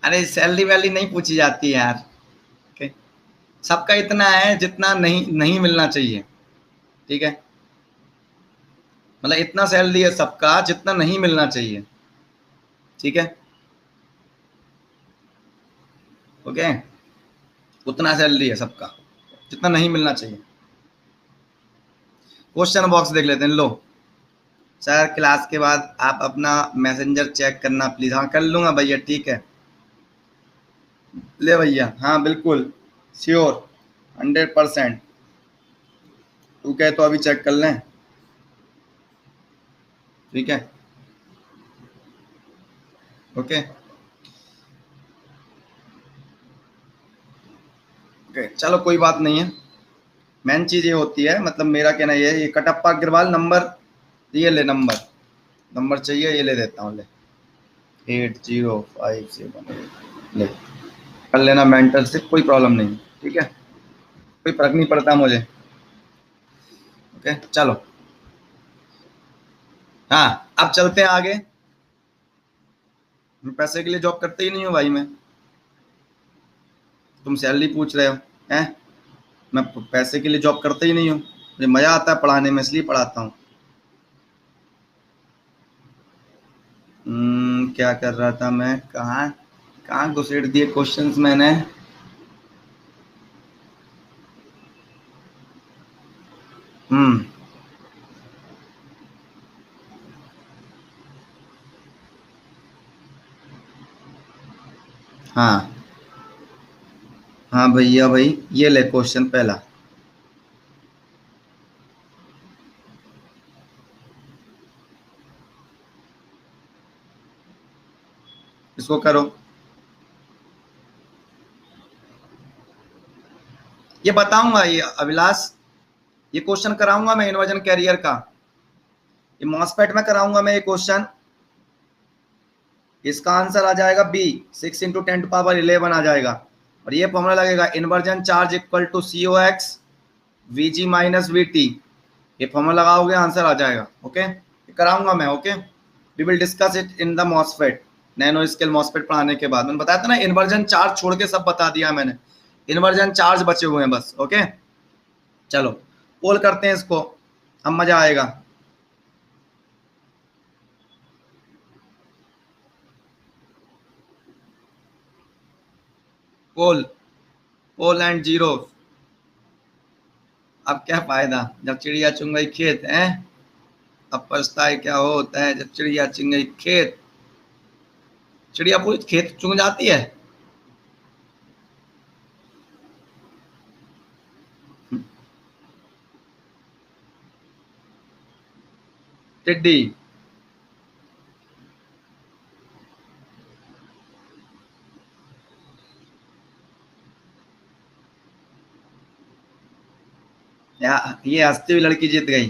अरे सैलरी वैलरी नहीं पूछी जाती है यार। ओके, सबका इतना है जितना नहीं नहीं मिलना चाहिए, ठीक है, मतलब इतना सैलरी है सबका जितना नहीं मिलना चाहिए, ठीक है, ओके, उतना सैलरी है सबका जितना नहीं मिलना चाहिए। क्वेश्चन बॉक्स देख लेते हैं। लो सर, क्लास के बाद आप अपना मैसेंजर चेक करना प्लीज। हाँ कर लूंगा भैया, ठीक है। ले भैया, हाँ बिल्कुल श्योर, 100%। तू कहे तो अभी चेक कर लें, ठीक है, ओके ओके, चलो कोई बात नहीं है। मेन चीज ये होती है, मतलब मेरा कहना ये है, ये कटप्पा अग्रवाल नंबर, ये ले नंबर, नंबर चाहिए, ये ले देता हूँ, ले 8057, ले कर लेना मेंटर से, कोई प्रॉब्लम नहीं, ठीक है, कोई फर्क नहीं पड़ता मुझे, ओके चलो। हाँ अब चलते हैं आगे। मैं पैसे के लिए जॉब करते ही नहीं हूँ भाई मैं, तुम सैलरी पूछ रहे हो हैं। मैं पैसे के लिए जॉब करता ही नहीं हूँ, मुझे मजा आता है पढ़ाने में, इसलिए पढ़ाता हूँ। क्या कर रहा था मैं, कहाँ कहाँ घुसेड़ दिए क्वेश्चंस मैंने। हम्म हाँ हाँ भैया भाई, ये ले क्वेश्चन पहला, इसको करो। ये बताऊंगा, ये अभिलाष, ये क्वेश्चन कराऊंगा मैं इन्वर्जन कैरियर का, ये मॉसफेट में कराऊंगा मैं ये क्वेश्चन। इसका आंसर आ जाएगा बी, 6 × 10⁻11 आ जाएगा। और ये फॉर्मूला लगेगा, inversion charge equal to COX VG minus VT। ये फॉर्मूला लगाओगे आंसर आ जाएगा, ओके, ये कराऊंगा मैं, okay. We will discuss it in the MOSFET, nano scale MOSFET पढ़ाने के बाद। मैंने बताया था ना, इन्वर्जन चार्ज छोड़ के सब बता दिया मैंने, इन्वर्जन चार्ज बचे हुए हैं बस, ओके। चलो पोल करते हैं इसको, अब मजा आएगा। पोल, पोल एंड जीरो। अब क्या फायदा जब चिड़िया चुंग गई खेत है, अब पछताए क्या होता है जब चिड़िया चुंग गई खेत। चिड़िया पूरी खेत चुंग जाती है। टिड्डी, ये हंसती हुई लड़की जीत गई,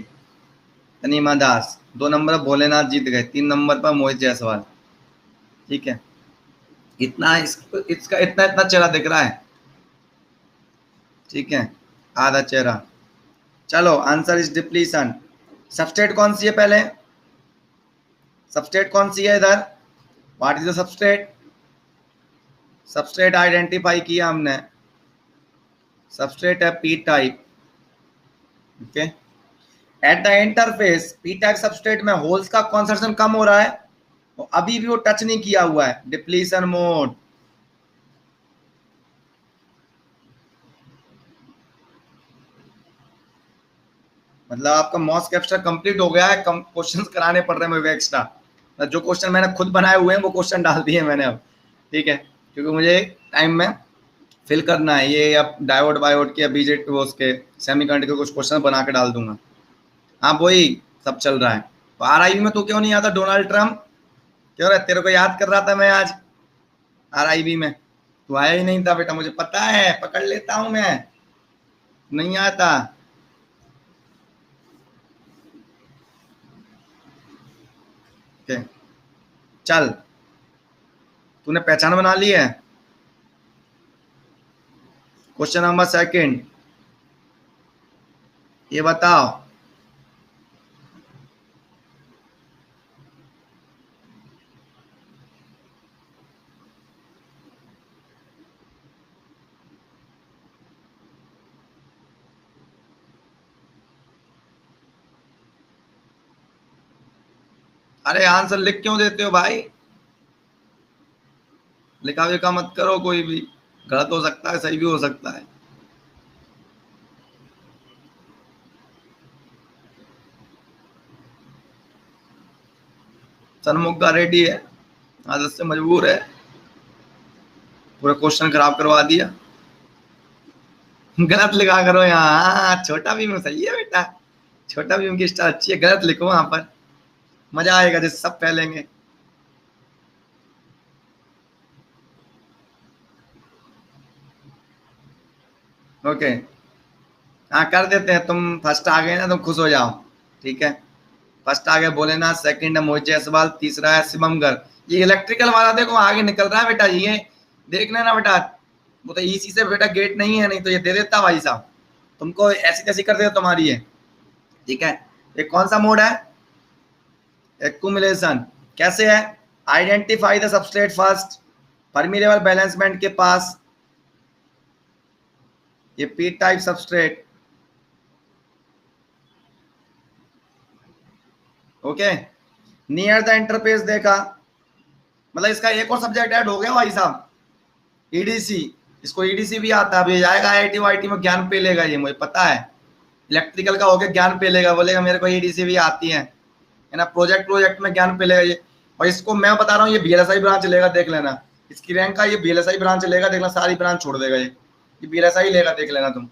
तनीमा दास। 2 नंबर पर भोलेनाथ जीत गए, 3 नंबर पर मोहित जायसवाल, ठीक है। इतना इसका इतना इतना चेहरा दिख रहा है, ठीक है, आधा चेहरा। चलो आंसर इज डिप्लीशन। सबस्ट्रेट कौन सी है पहले, सबस्ट्रेट कौन सी है इधर, what is the substrate. Substrate identify किया हमने, सबस्ट्रेट है P type, okay. At the interface P type substrate में होल्स का कॉन्सेंट्रेशन कम हो रहा है, तो अभी भी वो टच नहीं किया हुआ है, डिप्लीशन मोड। मतलब आपका मॉस कैप्चर कंप्लीट हो गया है, कम क्वेश्चंस कराने पड़ रहे हैं मुझे एक्स्ट्रा। जो क्वेश्चन मैंने खुद बनाए हुए हैं वो क्वेश्चन डाल दिए मैंने अब, ठीक है, क्योंकि मुझे टाइम में फिल करना है ये, अब डायोड वायोड के, बीजेट वो उसके सेमीकंडक्टर के कुछ क्वेश्चन बना के डाल दूंगा। हाँ वही सब चल रहा है। तो RIB में तू क्यों नहीं आता, डोनाल्ड ट्रम्प क्यों रहा, तेरे को याद कर रहा था मैं आज RIB में, तू आया ही नहीं था बेटा, मुझे पता है, पकड़ लेता हूँ मैं, नहीं आता। ओके चल, तूने पहचान बना ली है। क्वेश्चन नंबर सेकंड, ये बताओ, अरे आंसर लिख क्यों देते हो भाई? लिखा विखा मत करो, कोई भी गलत हो सकता है, सही भी हो सकता है। सनमुख का रेडी है, आदत से मजबूर है, पूरा क्वेश्चन खराब करवा दिया। गलत लिखा करो यहाँ। हाँ, छोटा भीम सही है बेटा, छोटा भीम की स्टाइल अच्छी है, गलत लिखो वहां पर, मजा आएगा जैसे सब फैलेंगे। ओके, हाँ कर देते हैं। तुम फर्स्ट आ गए ना, तुम खुश हो जाओ। ठीक है, फर्स्ट आ गए भोलेनाथ, सेकंड है मोहित जायसवाल, तीसरा है शिवम गर्ग। ये इलेक्ट्रिकल वाला देखो आगे निकल रहा है बेटा, ये देख लेना बेटा। वो तो इसी से बेटा गेट नहीं है, नहीं तो ये दे देता भाई साहब, तुमको ऐसी तैसी कर देता तुम्हारी है। ठीक है, ये कौन सा मोड है? एक्यूमुलेशन। कैसे है? Identify the substrate first, Fermi level बैलेंसमेंट के पास, ये P type substrate. Okay, near the interface देखा, मतलब इसका एक और सब्जेक्ट ऐड हो गया भाई साहब, ईडीसी। इसको ईडीसी भी आता है, अभी जाएगा आईआईटी वाईटी में, ज्ञान पे लेगा, ये मुझे पता है। इलेक्ट्रिकल का हो गया, ज्ञान पे लेगा, बोलेगा मेरे को ईडीसी भी आती है ना। प्रोजेक्ट प्रोजेक्ट में ज्ञान पे लेगा ये। और इसको मैं बता रहा हूँ, ये बीएलएसआई ब्रांच लेगा, देख लेना। इसकी रैंक का ये बीएलएसआई ब्रांच लेगा, देख लेना, सारी ब्रांच छोड़ देगा ये बीएलएसआई लेगा, देख लेना तुम।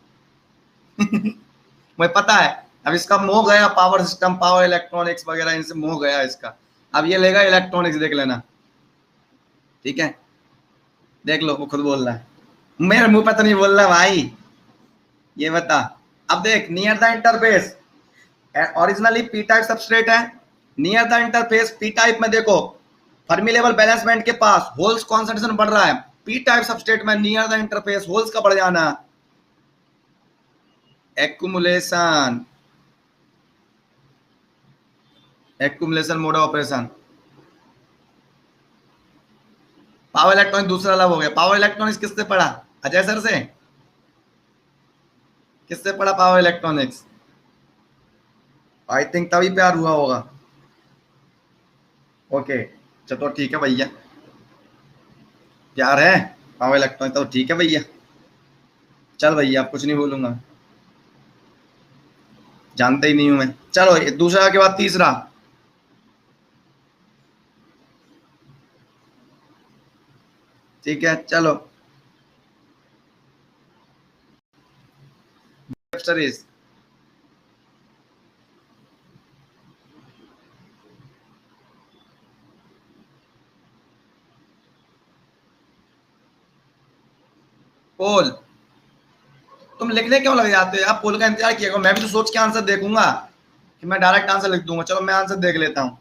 मुझे पता है। अब इसका मोह गया पावर सिस्टम, पावर इलेक्ट्रॉनिक्स वगैरह, इनसे मोह गया इसका। अब ये लेगा इलेक्ट्रॉनिक्स, देख लेना। ठीक है, देख लो, वो खुद बोल रहा है, मेरे मुंह पे तो नहीं बोल रहा भाई। ये बता, अब देख, near the interface, originally P type substrate है। Near the interface P type में देखो, फर्मी लेवल बैलेंसमेंट के पास होल्स कॉन्सेंट्रेशन बढ़ रहा है। पी टाइप सबस्ट्रेट में नियर द इंटरफेस होल्स का बढ़ जाना, accumulation. Accumulation mode of operation. Power electronics दूसरा अलग हो गया। पावर इलेक्ट्रॉनिक्स किससे पढ़ा? अजय सर से। किससे पढ़ा पावर इलेक्ट्रॉनिक्स? आई थिंक तभी प्यार हुआ होगा। ओके, चलो ठीक है भैया, प्यार है पावर इलेक्ट्रॉनिक्स, तो ठीक है भैया, चल भैया, आप कुछ नहीं बोलूंगा, जानते ही नहीं हूं मैं। चलो, ये दूसरा के बाद तीसरा। ठीक है, चलो, स्टडीज। पोल, तुम लिखने क्यों लग जाते हो? आप पोल का इंतजार किया करो, मैं भी तो सोच के आंसर देखूंगा कि मैं डायरेक्ट आंसर लिख दूंगा। चलो मैं आंसर देख लेता हूँ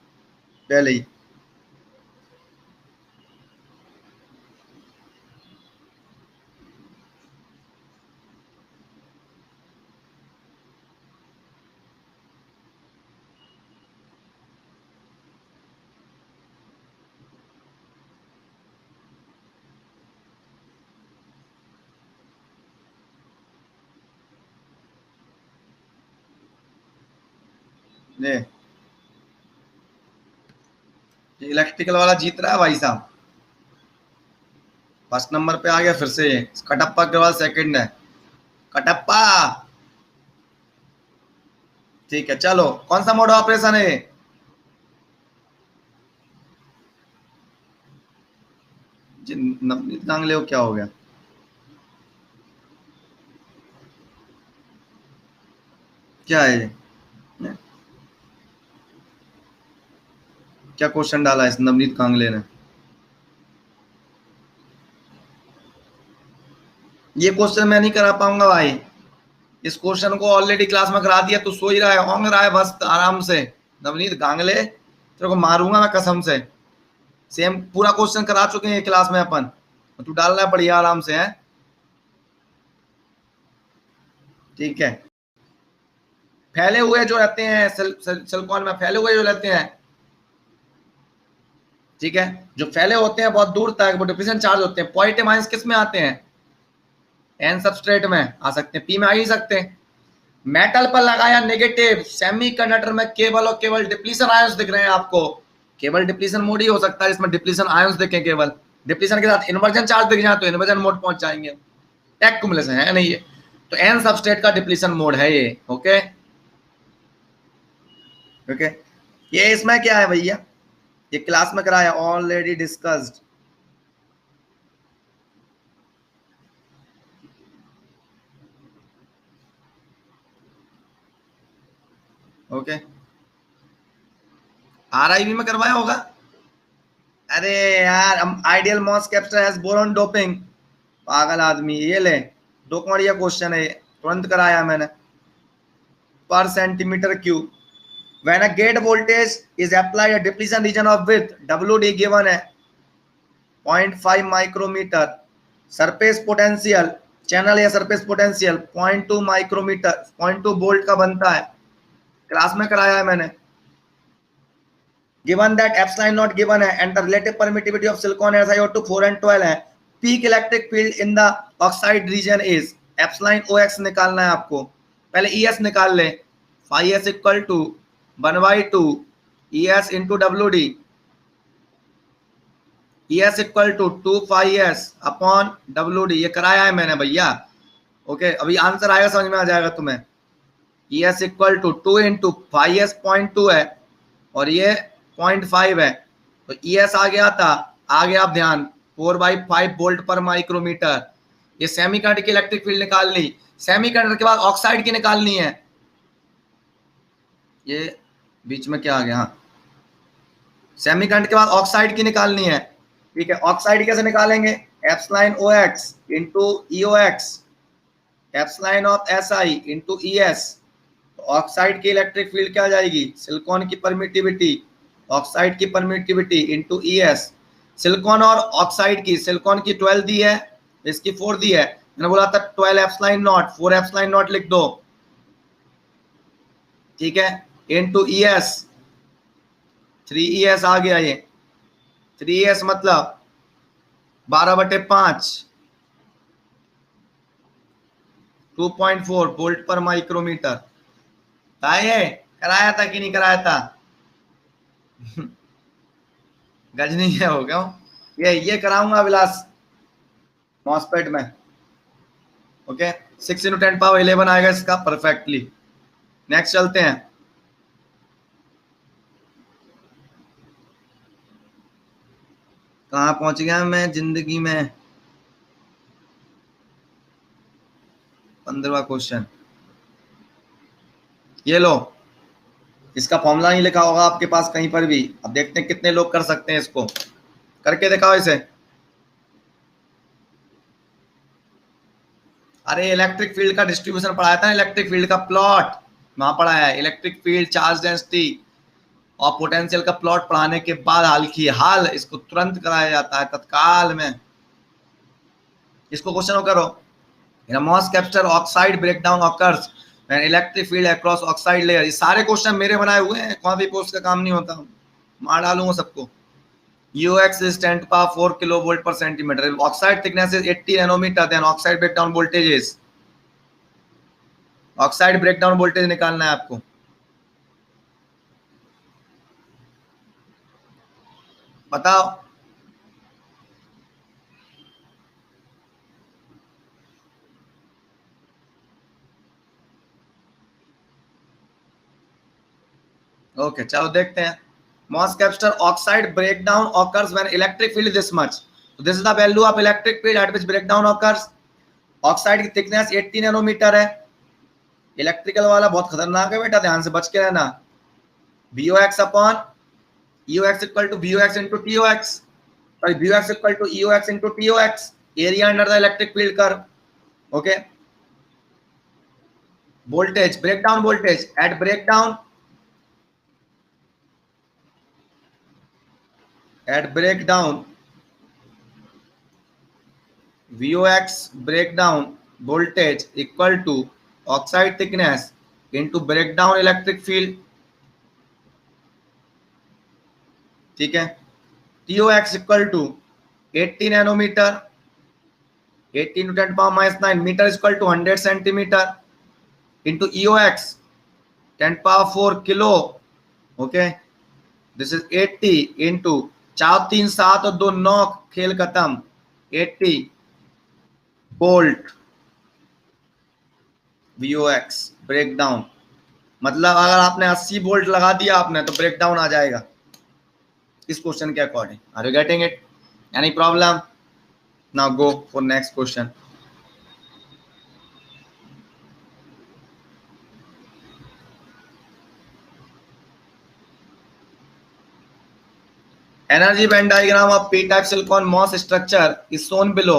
पहले ही। ये इलेक्ट्रिकल वाला जीत रहा है भाई साहब, फर्स्ट नंबर पे आ गया फिर से। कटप्पा के बाद सेकंड है, कटप्पा। ठीक है, चलो, कौन सा मोड ऑपरेशन है? जी नवनीत गांगले को क्या हो गया? क्या है ये? क्या क्वेश्चन डाला इस नवनीत कांगले ने? ये क्वेश्चन मैं नहीं करा पाऊंगा भाई, इस क्वेश्चन को ऑलरेडी क्लास में करा दिया, तू सो ही रहा है, ओंग रहा है बस आराम से। नवनीत गांगले, तेरे को मारूंगा मैं कसम से। सेम पूरा क्वेश्चन करा चुके हैं क्लास में अपन, तू डाल रहा है बढ़िया आराम से है। ठीक है, फैले हुए जो रहते हैं सिलिकॉन में, फैले हुए जो रहते हैं, ठीक है, जो फैले होते हैं बहुत दूर तक, वो डिफिशन चार्ज होते हैं। पॉजिटिव आयंस किस में आते हैं? एन सबस्ट्रेट में आ सकते हैं, पी में आ ही सकते हैं। मेटल पर लगाया नेगेटिव, सेमीकंडक्टर में केवल और केवल डिप्लीशन आयंस दिख रहे हैं आपको, केवल डिप्लीशन मोड ही हो सकता है जिसमें डिप्लीशन आयंस देखें, केवल डिप्लीशन के साथ इन्वर्जन चार्ज दिख जाए तो इन्वर्जन मोड पहुंच जाएंगे। एक्युमुलेशन है नहीं ये, तो एन सबस्ट्रेट का डिप्लीशन मोड है ये। ओके ओके, ये इसमें क्या है भैया, ये क्लास में कराया, ऑलरेडी डिस्कस्ड। ओके, आरआईबी में करवाया होगा। अरे यार, ideal MOS capacitor has boron doping, पागल आदमी। ये ले, डोकमड़िया क्वेश्चन है, तुरंत कराया मैंने। पर centimetre cube, when a gate voltage is applied a depletion region of width WD given है 0.5 माइक्रोमीटर, सरफेस पोटेंशियल चैनल या सरफेस पोटेंशियल 0.2 माइक्रोमीटर, 0.2 वोल्ट का बनता है, क्लास में कराया है मैंने। given that epsilon not given है and the relative permittivity of silicon SiO2 4 and 12 है, peak electric field in the oxide region is epsilon OX निकालना है आपको, पहले ES निकाल ले, phi S equal to 1/2 ES into WD, ES equal to 2 phi S upon WD, ये कराया है मैंने भैया। ओके, अभी आंसर आएगा, समझ में आ जाएगा तुम्हें। ES equal to 2 into phi S 0.2 है और ये 0.5 है, तो ES आ गया था, आ गया, आप ध्यान, 4/5 वोल्ट पर माइक्रोमीटर। ये सेमीकंडक्टर की इलेक्ट्रिक फील्ड निकालनी, सेमीकंडक्टर के बाद ऑक्साइड की निकालनी है। ये बीच में क्या आ गया, हाँ, सेमीकंडक्टर के बाद ऑक्साइड की निकालनी है। ठीक है, ऑक्साइड कैसे निकालेंगे, epsilon OX into EOX, epsilon of SI into ES, तो ऑक्साइड की इलेक्ट्रिक फील्ड क्या आ जाएगी, सिलिकॉन की परमिटिविटी, ऑक्साइड की परमिटिविटी इंटू ES, सिलिकॉन और ऑक्साइड की, सिलिकॉन की 12 दी है, इसकी 4 दी है, मैंने बोला था 12 एप्सिलॉन नॉट, 4 एप्सिलॉन नॉट लिख दो। ठीक है, इंटू ES, 3ES आ गया, ये 3ES मतलब 12/5, 2.4 वोल्ट पर माइक्रोमीटर। ये कराया था कि नहीं कराया था? गजनी है हो गया, ये कराऊंगा विलास मॉसफेट में। ओके, 6 × 10⁻11 आएगा इसका परफेक्टली। नेक्स्ट चलते हैं, कहाँ पहुंच गया मैं जिंदगी में, 15वां क्वेश्चन। ये लो, इसका फॉर्मूला नहीं लिखा होगा आपके पास कहीं पर भी, अब देखते हैं कितने लोग कर सकते हैं इसको, करके दिखाओ इसे। अरे इलेक्ट्रिक फील्ड का डिस्ट्रीब्यूशन पढ़ाया था, इलेक्ट्रिक फील्ड का प्लॉट वहां पढ़ाया है, इलेक्ट्रिक फील्ड, चार्ज डेंसिटी और पोटेंशियल का प्लॉट पढ़ाने के बाद हाल की हाल इसको तुरंत कराया जाता है तत्काल में। इसको क्वेश्चन करो, MOS capacitor oxide breakdown occurs when electric field across oxide layer. ये सारे क्वेश्चन मेरे बनाए हुए हैं, कौन भी पोस्ट का काम नहीं होता, मार डालूंगा सबको। UX is 10⁴ किलोवोल्ट पर centimetre, oxide thickness is 80 nanometre, then oxide breakdown voltage is, oxide breakdown voltage निकालना है आपको। बताओ, ओके चलो देखते हैं। MOS capacitor oxide breakdown occurs when electric field this much, तो this is the value of electric field at which breakdown occurs. Oxide की thickness 80 nanometre है, इलेक्ट्रिकल वाला बहुत खतरनाक है बेटा, ध्यान से बच के रहना। VOX upon EOX equal to VOX into TOX, sorry VOX equal to EOX into TOX, area under the electric field curve. Okay, voltage, breakdown voltage at breakdown VOX breakdown voltage equal to oxide thickness into breakdown electric field। ठीक है, TOX equal to 80 nanometre, 80 × 10⁻⁹ metre equal to 100 centimetre into EOX 10⁴ kilo. Okay, this is 80 into 4 3 7 और 2 9, खेल खत्म। 80 volt VOX break down, मतलब अगर आपने 80 volt लगा दिया आपने तो ब्रेक डाउन आ जाएगा इस क्वेश्चन के according. Are you getting it? Any problem? Now go for next question. Energy band diagram of p-type silicon MOS structure is shown below,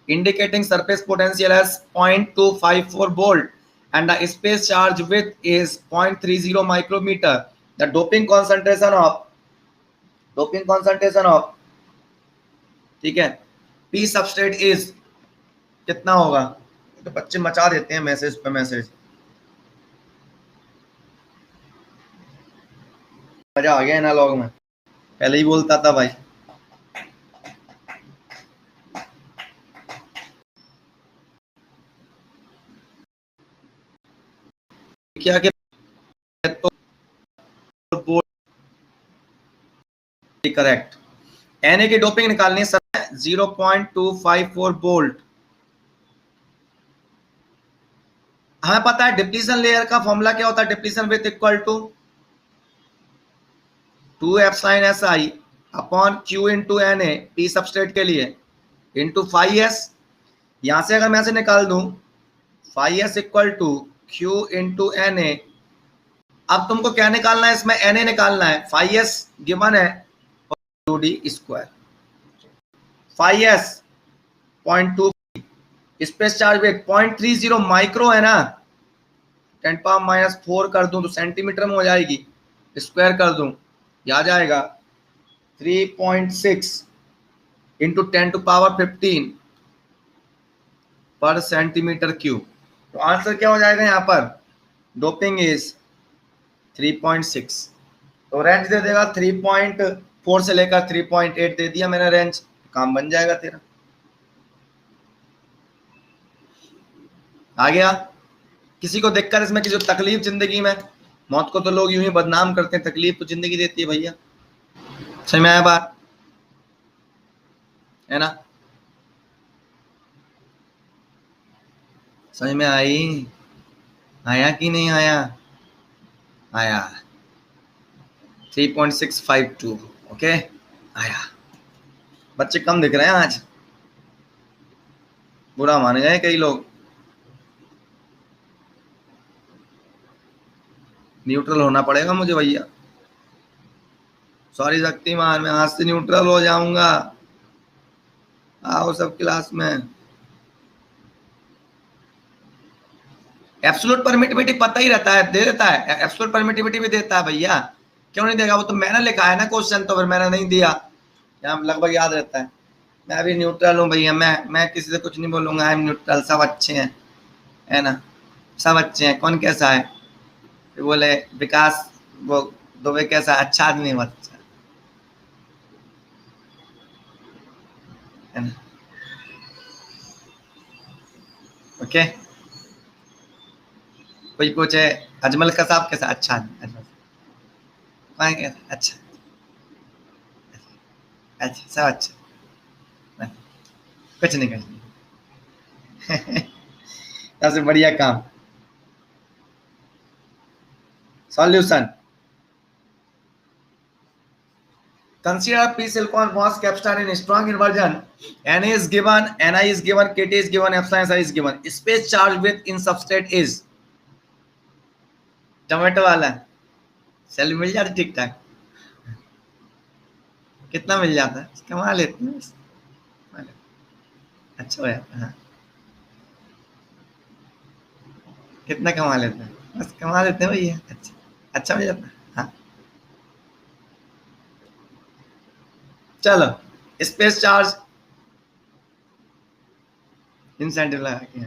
indicating surface potential as 0.254 volt and the space charge width is 0.30 micrometer. The doping concentration of ठीक है p substrate is कितना होगा? तो बच्चे मचा देते हैं message पे मैसेज, मजा आ गया एनालॉग में, पहले ही बोलता था भाई। क्या तो करेक्ट। Na की डोपिंग निकालनी है 0.254 वोल्ट। हमें पता है डिप्लीशन लेयर का फॉर्मूला क्या होता है, depletion width equal to 2 epsilon SI upon Q into Na P substrate के लिए इंटू फाई एस। यहां से अगर मैं ऐसे निकाल दूं phi S equal to Q into Na, अब तुमको क्या निकालना है इसमें? Na निकालना है। फाई एस गिवन है और D square, phi S 0.2, space charge width 0.30 micro है ना, 10⁻⁻⁴ कर दूं तो सेंटीमीटर में हो जाएगी, स्क्वायर कर दूं या आ जाएगा 3.6 इंटू 10⁻15 पर सेंटीमीटर क्यूब। तो आंसर क्या हो जाएगा यहाँ पर? डोपिंग इज 3.6, तो रेंज दे देगा 3.4 से लेकर 3.8 दे दिया मैंने रेंज, काम बन जाएगा तेरा। आ गया? किसी को देखकर इसमें किसी को तकलीफ जिंदगी में? मौत को तो लोग यूं ही बदनाम करते हैं, तकलीफ तो जिंदगी देती है भैया। समझ में आया बात है ना? समझ में आई? आया कि नहीं आया? आया 3.652 ओके आया। बच्चे कम दिख रहे हैं आज, बुरा मान गए कई लोग। न्यूट्रल होना पड़ेगा मुझे भैया, सॉरी शक्तिमान, मैं आज से न्यूट्रल हो जाऊंगा। आओ सब क्लास में। एब्सोल्यूट परमिटिविटी पता ही रहता है, दे देता है, एब्सोल्यूट परमिटिविटी भी देता है भैया, क्यों नहीं देगा? वो तो मैंने लिखा है ना क्वेश्चन, तो फिर मैंने नहीं दिया, यहाँ लगभग याद रहता है। मैं भी न्यूट्रल हूँ भैया, मैं किसी से कुछ नहीं बोलूंगा, आई एम न्यूट्रल, सब अच्छे हैं, है ना, सब अच्छे हैं। कौन कैसा है? फिर बोले विकास वो दुबे कैसा? अच्छा आदमी, अच्छा है ना, ओके। कोई पूछे अजमल का साहब कैसा? अच्छा आदमी, अजमल कौन कैसा? अच्छा अच्छा, सब अच्छा, कुछ नहीं करना। सबसे बढ़िया काम। Solution, consider p silicon MOS capstan in strong inversion. Na is given, Ni is given, Kt is given, epsilon Si is given. Space charge with in substrate is tomato वाला सेल मिल जाता ठीक ठाक, कितना मिल जाता है? कमा लेते हैं, अच्छा हो जाता है। हाँ। कितना कमा लेते हैं? बस कमा लेते हैं भैया, अच्छा अच्छा मिल जाता है। हाँ चलो, स्पेस चार्ज इंसेंटिव लगा के,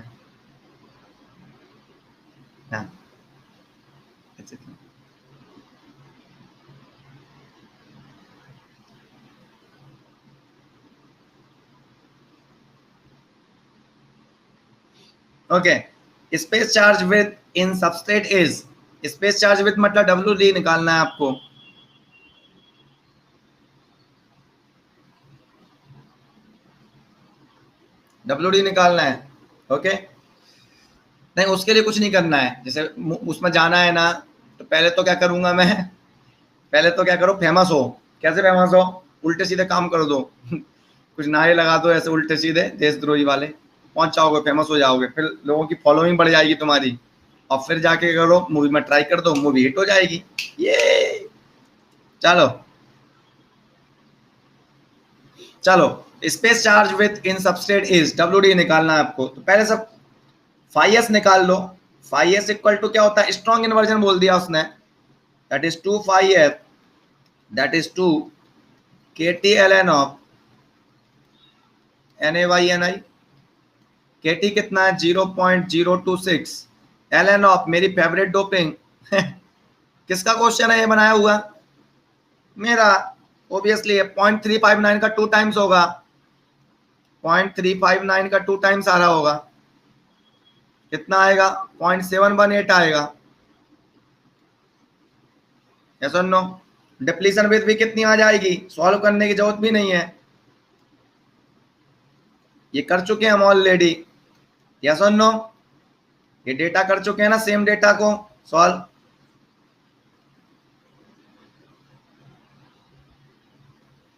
हाँ अच्छा okay. Space charge with in substrate is, space charge with मतलब W निकालना है आपको, WD निकालना है। ओके, नहीं उसके लिए कुछ नहीं करना है, जैसे उसमें जाना है ना, तो पहले तो क्या करूंगा मैं, पहले तो क्या करो, फेमस हो। कैसे फेमस हो? उल्टे सीधे काम कर दो कुछ नारे लगा दो ऐसे उल्टे सीधे देशद्रोही वाले, पहुंच जाओगे, फेमस हो जाओगे, फिर लोगों की फॉलोइंग बढ़ जाएगी तुम्हारी, और फिर जाके करो मूवी में ट्राई कर दो, मूवी हिट हो जाएगी। ये चलो चलो, space charge with in substrate is, WD निकालना है आपको, तो पहले सब फाइव एस निकाल लो। फाइव एस इक्वल टू क्या होता है, स्ट्रॉन्ग इन्वर्जन बोल दिया उसने, that is 2 five F, that is 2 KT ln of NaYNi। KT कितना है, 0.026, ln ऑफ मेरी फेवरेट डोपिंग किसका क्वेश्चन है ये बनाया हुआ, मेरा, ओबियसली 0.359 का 2 टाइम्स होगा, 0.359 का 2 टाइम्स आ रहा होगा, कितना आएगा, 0.718 आएगा। यस और नो? डिप्लीशन विथ भी कितनी आ जाएगी, सॉल्व करने की जरूरत भी नहीं है, ये कर चुके हैं हम ऑलरेडी। यस और नो? ये डेटा कर चुके हैं ना, सेम डेटा को सॉल्व।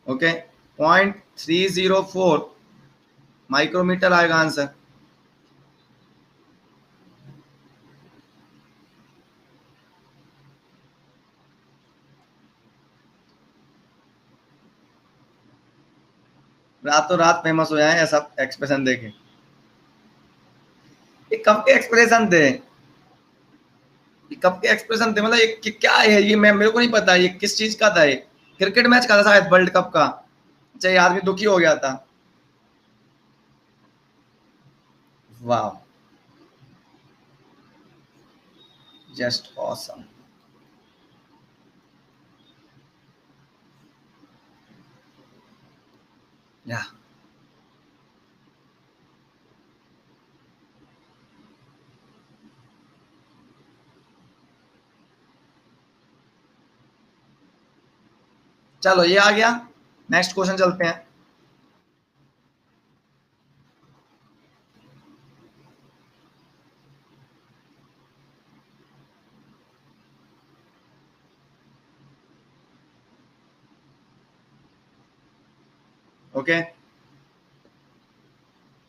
ओके, 0.304 माइक्रोमीटर आएगा आंसर। रातों रात फेमस हो जाए ऐसा एक्सप्रेशन देके, ये कब के एक्सप्रेशन थे, ये कब के एक्सप्रेशन थे, मतलब ये क्या है ये, मैं मेरे को नहीं पता ये किस चीज का था, ये क्रिकेट मैच का था शायद, वर्ल्ड कप का। अच्छा, ये आदमी दुखी हो गया था। वाह, जस्ट ऑसम। या चलो ये आ गया, नेक्स्ट क्वेश्चन चलते हैं। Okay,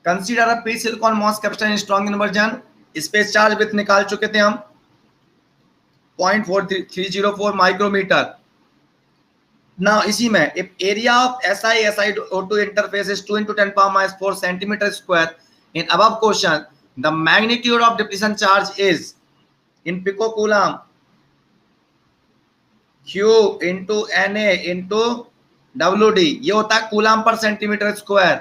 consider a P silicon MOS capacitor in strong inversion, space charge width निकाल चुके थे हम 0.4304 माइक्रोमीटर। ना इसी में if area of SiO2 interface is 2 into 10 power minus 4 centimeter square in above question, the magnitude of depletion charge is in picocoulomb, Q into Na into WD, ये होता है coulomb per centimetre square,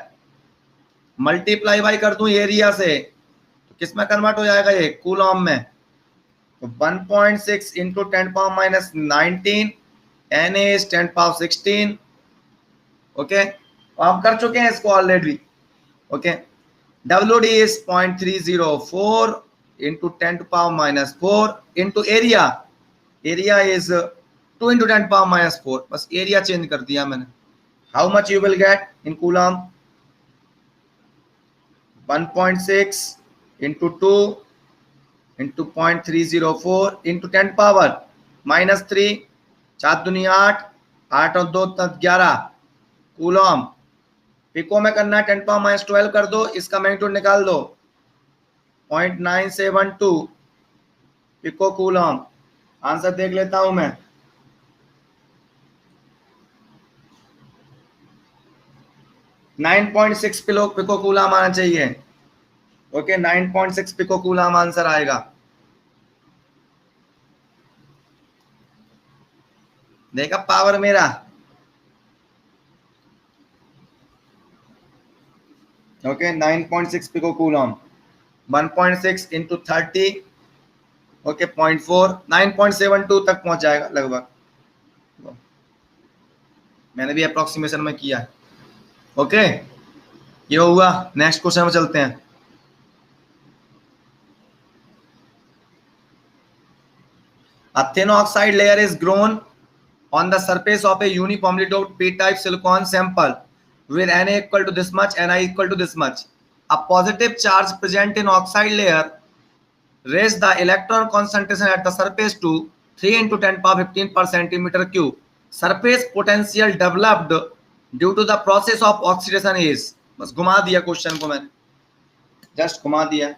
multiply by कर दूं area से, तो किस में convert हो जाएगा ये, कूलम में, तो 1.6 into 10 power minus 19, Na is 10 power 16। Okay, हम कर चुके हैं इसको already. Okay, WD is 0.304 into 10 to power minus 4 into area, area is 2 into 10 power minus 4, बस एरिया चेंज कर दिया मैंने। How much you will get in coulomb, 1.6 into 2 into 0.304 into 10 power minus 3, 4 दूनी 8, 8 और 2 11 कूलम। पिको में करना है 10 power minus 12 कर दो, इसका मैग्नीट्यूड निकाल दो 0.972 पिको कूलम। आंसर देख लेता हूं मैं, नाइन 9.6 पिको कूलम आना चाहिए। ओके, 9.6 पिको कूलम आंसर आएगा। देखा पावर मेरा, okay 9.6 pico coulomb, 1.6 into 30, okay 0.4, 9.72 तक पहुंच जाएगा लगभग, मैंने भी अप्रोक्सीमेशन में किया है। ओके, ये हुआ, नेक्स्ट क्वेश्चन में चलते हैं। A thin oxide layer is grown on the surface of a uniformly doped p-type silicon sample with Na equal to this much, Ni equal to this much. A positive charge present in oxide layer raise the electron concentration at the surface to 3 into 10 power 15 per centimeter cube. Surface potential developed due to the process of oxidation is, बस घुमा दिया question को मैंने, just घुमा दिया।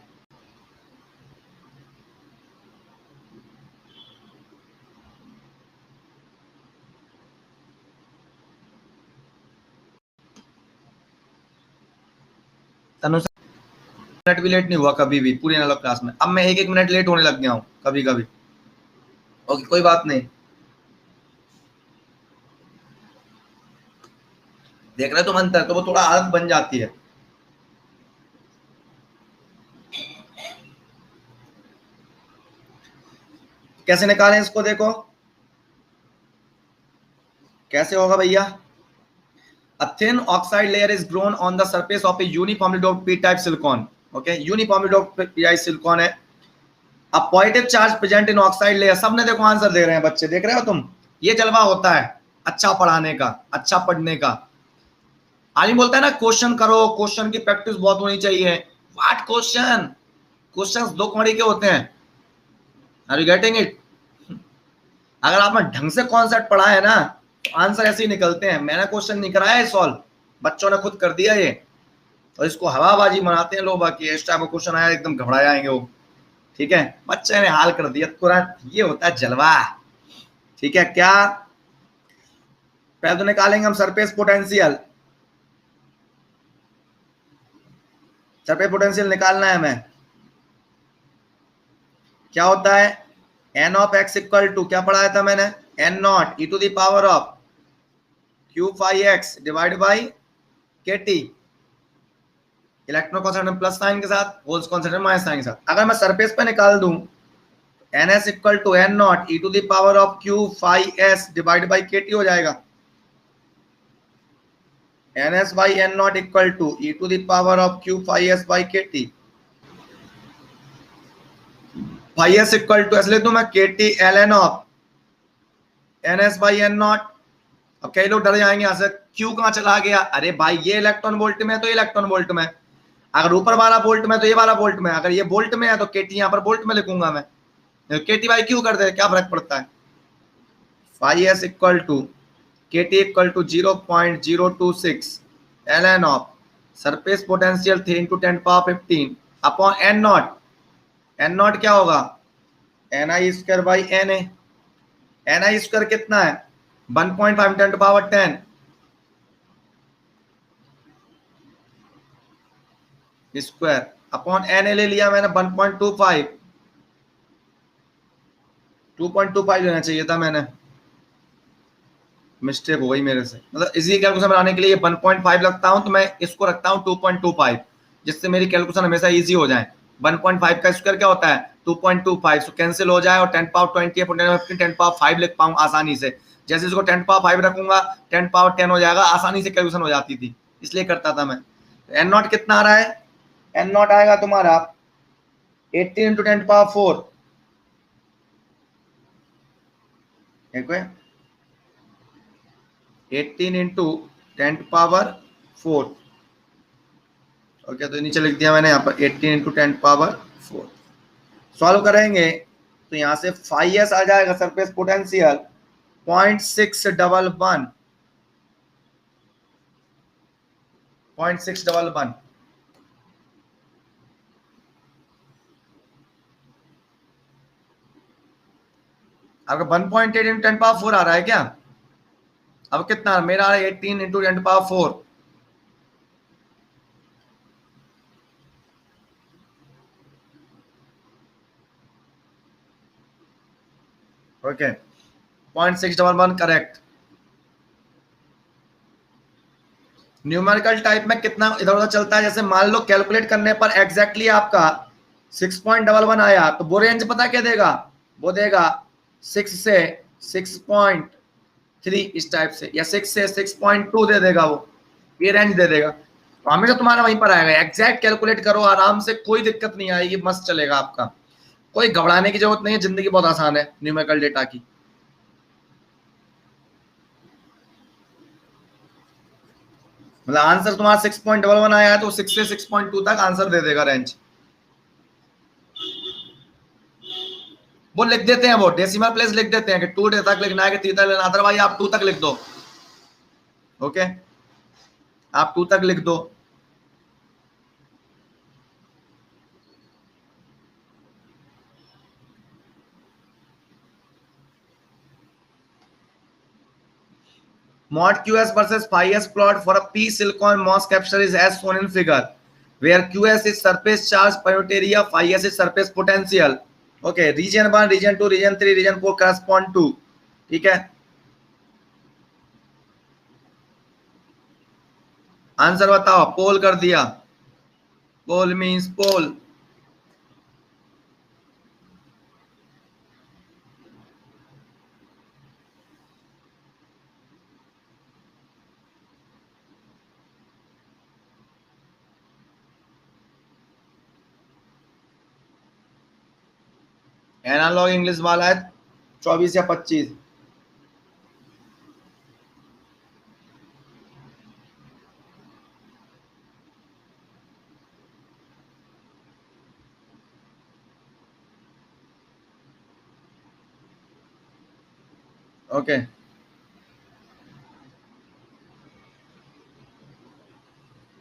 Minute भी late नहीं हुआ कभी भी पूरी अलग क्लास में। अब मैं एक एक मिनट लेट होने लग गया हूँ कभी कभी। ओके कोई बात नहीं, देख रहे तुम अंतर, तो वो थोड़ा आदत बन जाती है। कैसे निकालें इसको, देखो कैसे होगा भैया। A thin oxide layer is grown on the surface of a uniformly doped p-type silicon. Okay, uniformly doped p-type silicon है। A positive charge present in oxide layer, सबने देखो आंसर दे रहे हैं बच्चे, देख रहे हो तुम, ये जलवा होता है अच्छा पढ़ाने का, अच्छा पढ़ने का। आलिम बोलता है ना क्वेश्चन करो, क्वेश्चन की प्रैक्टिस बहुत होनी चाहिए। व्हाट क्वेश्चन, क्वेश्चंस दो कौड़ी के होते हैं। Are you getting it? अगर आपने ढंग से कॉन्सेप्ट पढ़ा है ना तो आंसर ऐसे ही निकलते हैं। मैंने क्वेश्चन नहीं कराया है सॉल्व, बच्चों ने खुद कर दिया ये, और इसको हवाबाजी बनाते हैं लोग, बाकी इस टाइप का क्वेश्चन आया एकदम घबरा जाएंगे वो। ठीक है, बच्चे ने हाल कर दिया तुरंत, ये होता है जलवा। ठीक है, क्या पहले तो निकालेंगे हम सरफेस पोटेंशियल। सरफेस पोटेंशियल निकालना है हमें। क्या होता है, N of X equal to, क्या पढ़ाया था मैंने, N naught e to the power of Q phi X divide by K T, electron concentration plus sign के साथ, होल्स कॉन्सेंट्रेशन माइनस साइन के साथ। अगर मैं सरफेस पे निकाल दूं N S equal to N naught e to the power of Q phi S divide by K T हो जाएगा। N S by N naught equal to e to the power of Q phi S by K T. Phi S equal to ऐसे ले दूं मैं K T L N of N S by N naught. अब कई लोग डर जाएंगे यहाँ से, क्यू कहाँ चला गया? अरे भाई ये इलेक्ट्रॉन वोल्ट में है तो ये इलेक्ट्रॉन वोल्ट में, अगर ऊपर वाला वोल्ट में तो ये वाला वोल्ट में, अगर ये वोल्ट में है तो केटी यहाँ पर वोल्ट में लिखूंगा मैं, केटी बाई क्यू कर दे, क्या फर्क पड़ता है। Phi S equal to K T equal to 0.026 L N of surface potential 3 into 10 power 15 upon N not. N not क्या होगा, N I square by N A. N I square कितना है, 1.5 10 to power 10 square upon N A ले लिया मैंने 1.25, 2.25 लेना चाहिए था मैंने, मिस्टेक हो गई मेरे से। मतलब इजी कैलकुलेशन बनाने के लिए 1.5 लगता हूं तो मैं इसको रखता हूं 2.25, जिससे मेरी कैलकुलेशन हमेशा इजी हो जाए। 1.5 का स्क्वायर क्या होता है 2.25, तो कैंसिल हो जाए और 10 पावर 20 10 पावर 5 लिख पाऊं आसानी से। जैसे इसको 10 पावर 5 रखूंगा 10 पावर 10 हो जाएगा, आसानी से कैलकुलेशन हो जाती थी, इसलिए करता था मैं। एन नॉट कितना आ रहा है, एन नॉट आएगा तुम्हारा 18 into 10 पावर 4, एक 18 into 10 पावर 4। ओके, तो नीचे लिख दिया मैंने यहाँ पर 18 into 10 पावर 4। सॉल्व करेंगे तो यहाँ से फाई एस आ जाएगा सरफेस पोटेंशियल 0.611, 0.611। आपका 1.8 into 10 पावर 4 आ रहा है क्या? अब कितना मेरा आ रहा है 18 into 10 power 4। Okay, 0.611 correct. Numerical type में कितना इधर उधर चलता है, जैसे मान लो कैलकुलेट करने पर एग्जैक्टली आपका 6.11 आया तो वो रेंज पता क्या देगा, वो देगा 6 से 6.3 इस टाइप से, या 6 से 6.2 दे देगा, वो ये रेंज दे देगा। तो हमेशा तुम्हारा वहीं पर आएगा। एग्जैक्ट कैलकुलेट करो आराम से, कोई दिक्कत नहीं आएगी, मस्त चलेगा आपका, कोई घबराने की जरूरत नहीं है, जिंदगी बहुत आसान है न्यूमेरिकल डेटा की। मतलब आंसर तुम्हारा 6.11 आया है तो 6 से 6.2 तक आंसर दे देगा रेंज। वो लिख देते हैं, वो डेसिमल प्लेस लिख देते हैं कि 2 तक लिखना है कि 3 तक लिखना, अदरवाइज आप 2 तक लिख दो। ओके, आप 2 तक लिख दो। Mod QS versus phi S plot for a p silicon MOS capture is as shown in figure, where QS is surface charge per unit area, phi S is surface potential. Okay, region 1, region 2, region 3, region 4 correspond to, ठीक है। Answer बताओ, पोल कर दिया, pole means पोल। Analogue English वाला है 24 या 25। Okay,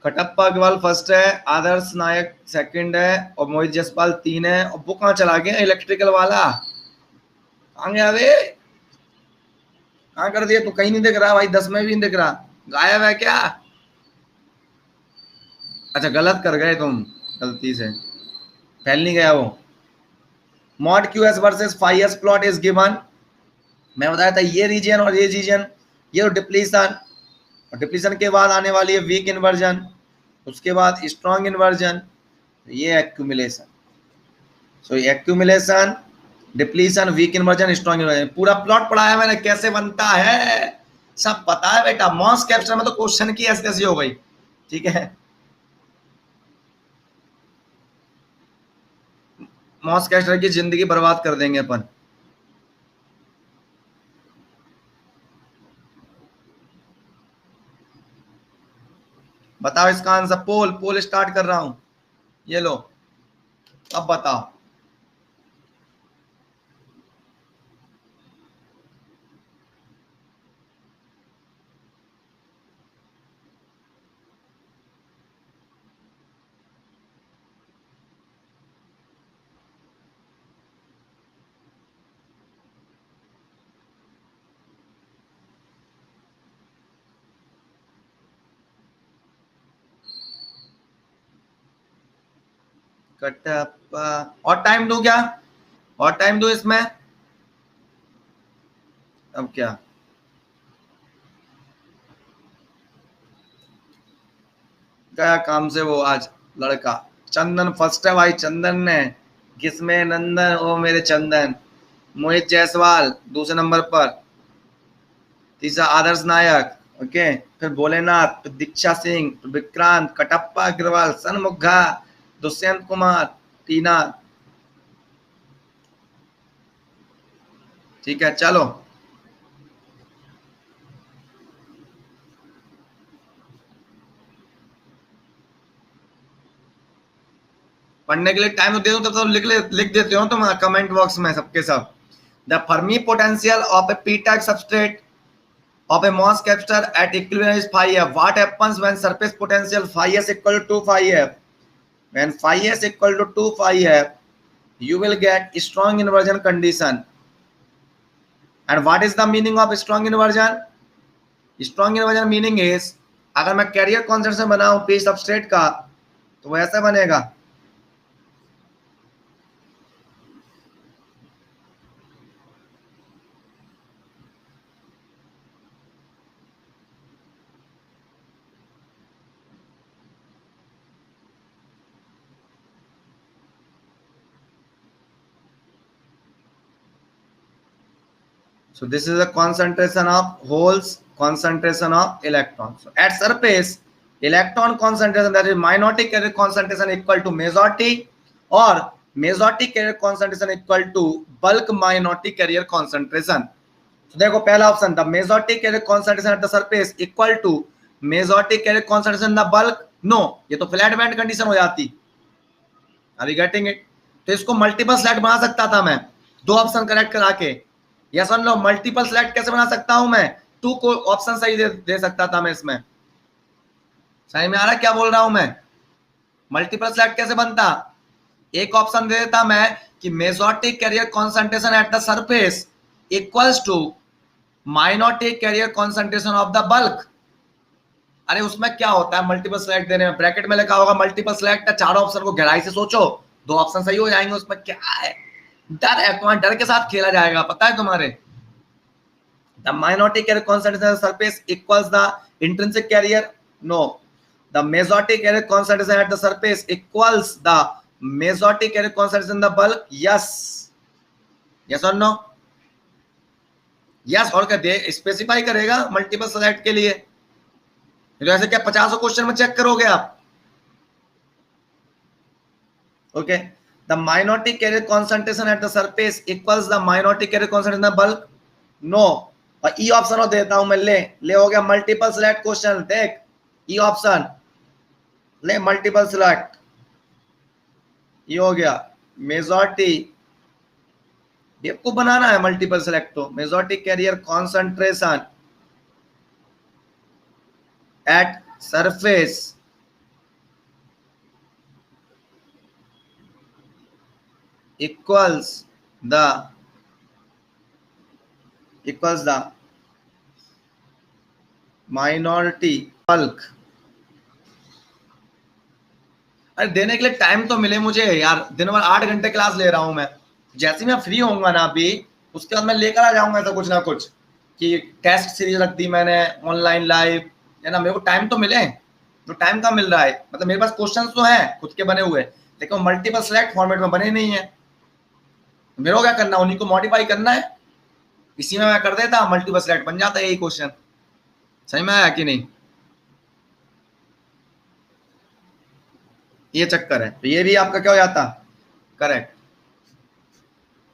Kattappa Agarwal first है, आदर्श नायक second है और मोहित जसपाल 3 है। और वो कहाँ चला गया इलेक्ट्रिकल वाला, कहाँ गया वे, कहाँ कर दिया? तू कहीं नहीं दिख रहा भाई, 10 में भी नहीं दिख रहा, गायब है क्या? अच्छा, गलत कर गए तुम, गलती से फैल नहीं गया वो। Mod Q S versus phi S plot is given. मैं बताया था ये रीजन और ये रीजन, ये तो डिप्लीशन, और डिप्लीशन के बाद आने वाली है वीक इन्वर्जन, उसके बाद स्ट्रॉन्ग इन्वर्जन, ये accumulation. So accumulation, depletion, weak inversion, strong inversion, पूरा प्लॉट पढ़ाया मैंने कैसे बनता है, सब पता है बेटा। मॉस कैप्चर में तो क्वेश्चन की ऐसी ऐसी हो गई, ठीक है। मॉस कैप्चर की जिंदगी बर्बाद कर देंगे अपन। बताओ इसका आंसर, पोल, पोल स्टार्ट कर रहा हूं, ये लो, अब बताओ। कटप्पा, और टाइम दो क्या, और टाइम दो इसमें, अब क्या? गया काम से वो आज लड़का। चंदन फर्स्ट है भाई, चंदन ने, किसमें नंदन, ओ मेरे चंदन। मोहित जायसवाल दूसरे नंबर पर, तीसरा आदर्श नायक, ओके, फिर भोलेनाथ, फिर दीक्षा सिंह, फिर विक्रांत, कटप्पा अग्रवाल, सनमुखा, दुष्यंत कुमार, टीना। ठीक है, चलो पढ़ने के लिए टाइम तो दे दूं, तब तो लिख देते हो तुम कमेंट बॉक्स में सबके सब। The Fermi potential of A P type substrate of a MOS capacitor at equilibrium is phi f. What happens when surface potential phi s equal to phi f? When phi s equal to 2 phi f, you will get strong inversion condition. And what is the meaning of strong inversion? Strong inversion meaning is, अगर मैं career concentration बनाऊं P substrate का तो वो ऐसा बनेगा। So this is the concentration of holes, concentration of electrons. So at surface, electron concentration, that is minority carrier concentration equal to majority, or majority carrier concentration equal to bulk minority carrier concentration. So देखो पहला option, the majority carrier concentration at the surface equal to majority carrier concentration the bulk, no, ये तो flat band condition हो जाती। Are you getting it? तो इसको multiple select बना सकता था मैं, दो ऑप्शन करेक्ट करा के। यस और नो? मल्टीपल सेलेक्ट कैसे बना सकता हूं मैं? टू को ऑप्शन सही दे सकता था मैं इसमें। सही में आ रहा क्या बोल रहा हूं मैं? मल्टीपल सेलेक्ट कैसे बनता? एक ऑप्शन दे देता मैं कि majority carrier concentration at the surface equals to minority carrier concentration of the bulk. अरे उसमें क्या होता है मल्टीपल सेलेक्ट देने में? ब्रैकेट में लिखा होगा मल्टीपल सेलेक्ट, चारों ऑप्शन को गहराई से सोचो, दो ऑप्शन सही हो जाएंगे। उसमें क्या है? डर है, तुम्हारे डर के साथ खेला जाएगा, पता है तुम्हारे। The minority carrier concentration surface equals the intrinsic carrier, no. The majority carrier concentration at the surface equals the majority carrier concentration the bulk, yes. Yes और नो? यस और क्या दे स्पेसिफाई करेगा मल्टीपल सेलेक्ट के लिए? तो ऐसे क्या 50 क्वेश्चन में चेक करोगे आप? Okay, the minority carrier concentration at the surface equals the minority carrier concentration bulk, no. और ई ऑप्शन देता हूं मैं, ले हो गया मल्टीपल सेलेक्ट क्वेश्चन। देख ई ऑप्शन ले, मल्टीपल सेलेक्ट, ये हो गया मेजॉरिटी। को बनाना है मल्टीपल सेलेक्ट, तो majority carrier concentration at surface equals the minority bulk। अरे देने के लिए टाइम तो मिले मुझे यार, दिन भर 8 घंटे क्लास ले रहा हूं मैं। जैसे मैं फ्री होऊंगा ना अभी, उसके बाद मैं लेकर आ जाऊंगा ऐसा कुछ ना कुछ कि टेस्ट सीरीज रख दी मैंने ऑनलाइन लाइव, है ना। मेरे को टाइम तो मिले, तो टाइम कहाँ मिल रहा है? मतलब मेरे पास क्वेश्चंस तो हैं खुद के बने हुए, लेकिन मल्टीपल सेलेक्ट फॉर्मेट में बने नहीं है। मेरे को क्या करना, उन्हीं को मॉडिफाई करना है, इसी में मैं कर देता, मल्टीपल सेलेक्ट बन जाता है यही क्वेश्चन। सही में आया कि नहीं? ये चक्कर है, तो ये भी आपका क्या हो जाता? करेक्ट।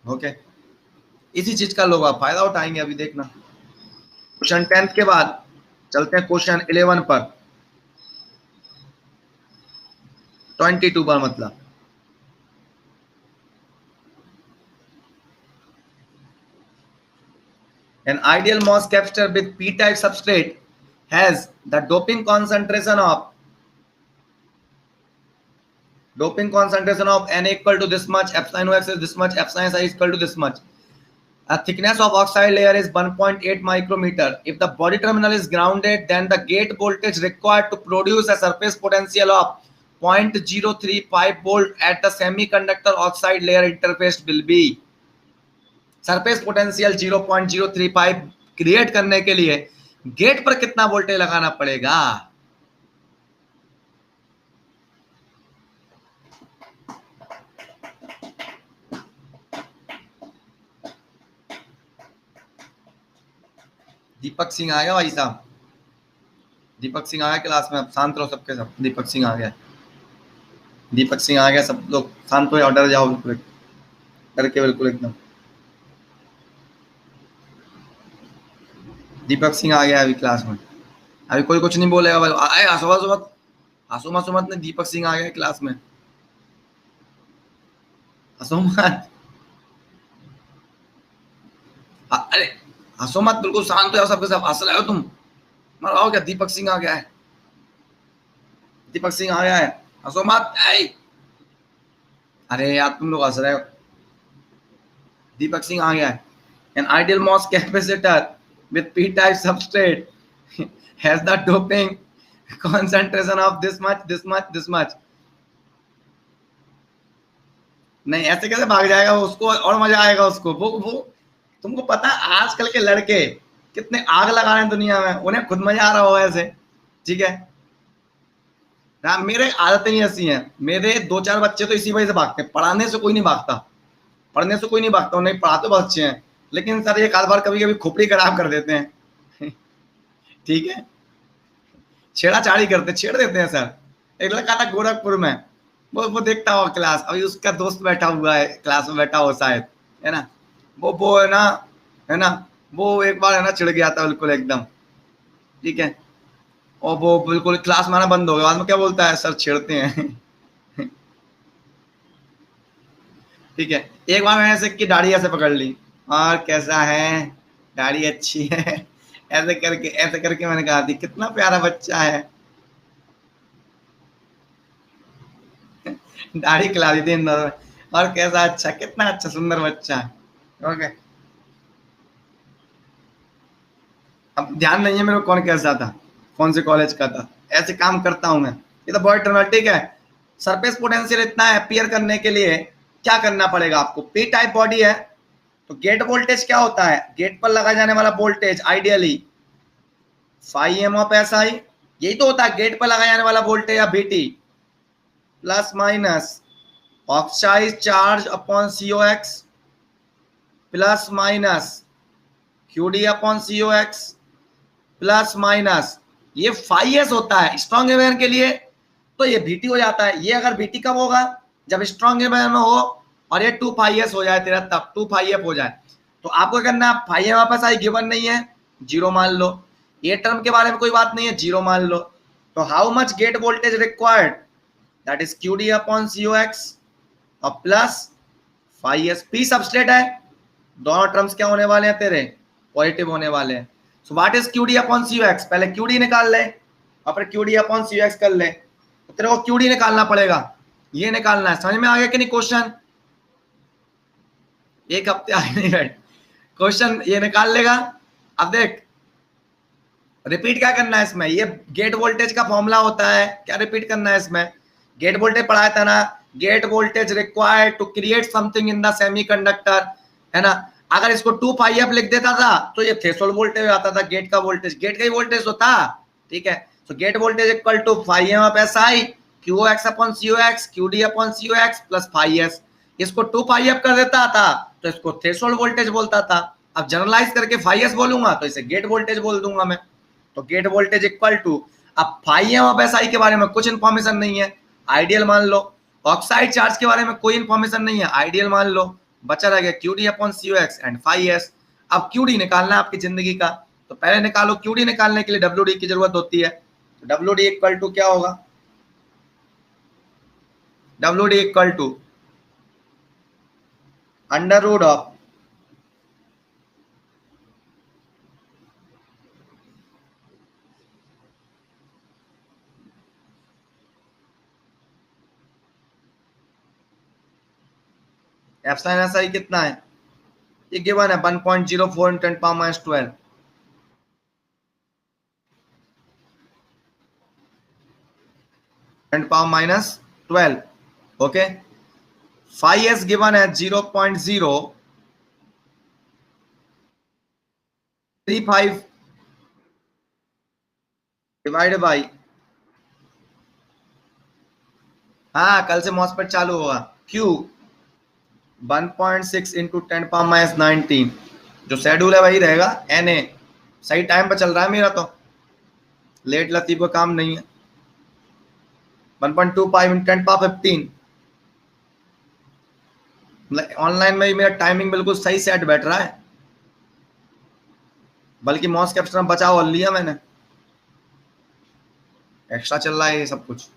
ओके, इसी चीज का लोग आप फायदा उठाएंगे। अभी देखना क्वेश्चन 10 के बाद चलते हैं क्वेश्चन 11 पर, 22 पर मतलब। An ideal moss capture with p-type substrate has the doping concentration of N equal to this much, epsilon OX is this much, epsilon SI is equal to this much. A thickness of oxide layer is 1.8 micrometer. If the body terminal is grounded, then the gate voltage required to produce a surface potential of 0.035 volt at the semiconductor oxide layer interface will be। Surface potential 0.035 create करने के लिए gate पर कितना voltage लगाना पड़ेगा? दीपक सिंह आ गया भाई साहब, दीपक सिंह आ गया क्लास में। अब शांत रहो सबके सब। दीपक सिंह आ गया, दीपक सिंह आ गया, सब लोग शांत हो, डर जाओ बिल्कुल, डर के बिल्कुल एकदम। दीपक सिंह आ गया अभी क्लास में, अभी कोई कुछ नहीं बोलेगा भाई। आए आसुमत ने, दीपक सिंह आ गया क्लास में। आसुमत, अरे आसुमत बिल्कुल शांत हो जाओ सबके सब। हंस रहे हो तुम, मर क्या? दीपक सिंह आ गया है, दीपक सिंह आ गया है। आसुमत, अरे यार तुम लोग हंस रहे हो। दीपक सिंह आ गया है। An ideal MOS capacitor with p-type substrate has the doping concentration of this much. नहीं ऐसे कैसे भाग जाएगा वो, उसको और मजा आएगा उसको। वो तुमको पता है आजकल के लड़के कितने आग लगा रहे हैं दुनिया में, उन्हें खुद मजा आ रहा होगा ऐसे, ठीक है ना। मेरे आदतें नहीं ऐसी हैं, मेरे 2-4 बच्चे तो इसी वजह से भागते हैं। पढ़ाने से कोई नहीं भागता, पढ़ने से कोई नहीं भागता, उन्हें पढ़ाते बहुत अच्छे हैं, लेकिन सर ये कारोबार कभी कभी खोपड़ी खराब कर देते हैं ठीक है, छेड़ाछाड़ी करते, छेड़ देते हैं सर। एक लड़का था गोरखपुर में, वो देखता हुआ क्लास, अभी उसका दोस्त बैठा हुआ है क्लास में, बैठा हो शायद, है ना। वो है ना, वो एक बार है ना चिढ़ गया था बिल्कुल एकदम, ठीक है। और वो बिल्कुल क्लास में आना बंद हो गया, बाद में क्या बोलता है, सर छेड़ते हैं। ठीक है, एक बार मैंने ऐसे की दाढ़ी ऐसे पकड़ ली, और कैसा है, दाढ़ी अच्छी है, ऐसे करके मैंने कहा थी कितना प्यारा बच्चा है, दाढ़ी खिला दी थी इन दोनों ने। और कैसा अच्छा, कितना अच्छा सुंदर बच्चा है। ओके, अब ध्यान नहीं है मेरे को कौन कैसा था, कौन से कॉलेज का था, ऐसे काम करता हूं मैं। ये तो बहुत टर्नल, ठीक है। सरफेस पोटेंशियल इतना अपियर करने के लिए क्या करना पड़ेगा आपको, पी टाइप बॉडी है तो गेट वोल्टेज क्या होता है, गेट पर लगा जाने वाला voltage ideally phi M of S I, यही तो होता है गेट पर लगा जाने वाला वोल्टेज या BT plus minus oxide charge upon C O X plus minus QD upon C O X plus minus ये फाई एस होता है स्ट्रॉन्ग एमिशन के लिए, तो ये बीटी हो जाता है। ये अगर बीटी कब होगा, जब स्ट्रॉन्ग एमिशन में हो और ये 2 फाई एस हो जाए तेरा, तब 2 फाई एफ हो जाए। तो आपको करना है, फाई एम वापस आई गिवन नहीं है, जीरो मान लो, ये टर्म के बारे में कोई बात नहीं है, जीरो मान लो। तो how much gate voltage required, that is Q D upon C O X और plus phi S, P substrate है, दोनों टर्म्स क्या होने वाले हैं तेरे, पॉजिटिव होने वाले हैं। So what is Q D upon C O x, पहले क्यूडी निकाल ले और फिर क्यूडी अपॉन सीओ एक्स कर ले, तो तेरे को क्यूडी निकालना पड़ेगा, ये निकालना है। समझ में आ गया कि नहीं क्वेश्चन, एक हफ्ते आगे नहीं बैठ, क्वेश्चन ये निकाल लेगा। अब देख रिपीट क्या करना है इसमें, ये गेट वोल्टेज का फॉर्मूला होता है, क्या रिपीट करना है इसमें, गेट वोल्टेज पढ़ाया था ना, gate voltage required to create something in the semiconductor, है ना। अगर इसको 2 पाई एफ लिख देता था तो ये थ्रेशोल्ड वोल्टेज आता था, गेट का वोल्टेज, गेट का ही वोल्टेज होता, ठीक है। तो gate voltage equal to phi M of S I Q X upon C O X Q D upon C O X plus phi S, इसको 2 पाई एफ कर देता था तो इसको थ्रेशोल्ड वोल्टेज बोलता था। अब जनरलाइज करके फाई एस बोलूंगा तो इसे गेट वोल्टेज बोल दूंगा मैं, तो गेट वोल्टेज इक्वल टू, अब phi M of S I के बारे में कुछ इंफॉर्मेशन नहीं है, आइडियल मान लो, ऑक्साइड चार्ज के बारे में कोई इंफॉर्मेशन नहीं है, आइडियल मान लो, बचा रह गया Q D upon C O X and phi S. अब क्यूडी निकालना है आपकी जिंदगी का, तो पहले निकालो, क्यूडी निकालने के लिए डब्ल्यू डी की जरूरत होती है, तो डब्ल्यू डी इक्वल टू क्या होगा, W D equal to under root of epsilon S I कितना है, ये गिवन है 1.04 × 10⁻12, (10⁻12), ओके। फाई एस गिवन है 0.035 डिवाइड बाई, हाँ कल से मॉसफेट चालू होगा, क्यू 1.6 × 10⁻19, जो शेड्यूल है वही रहेगा, Na सही टाइम पर चल रहा है मेरा, तो लेट लतीफ का काम नहीं है। 1.25 × 10⁻15, ऑनलाइन में ही मेरा टाइमिंग बिल्कुल सही सेट बैठ रहा है, बल्कि मॉस कैप्चर में बचाव और लिया मैंने, एक्स्ट्रा चल रहा है ये सब कुछ,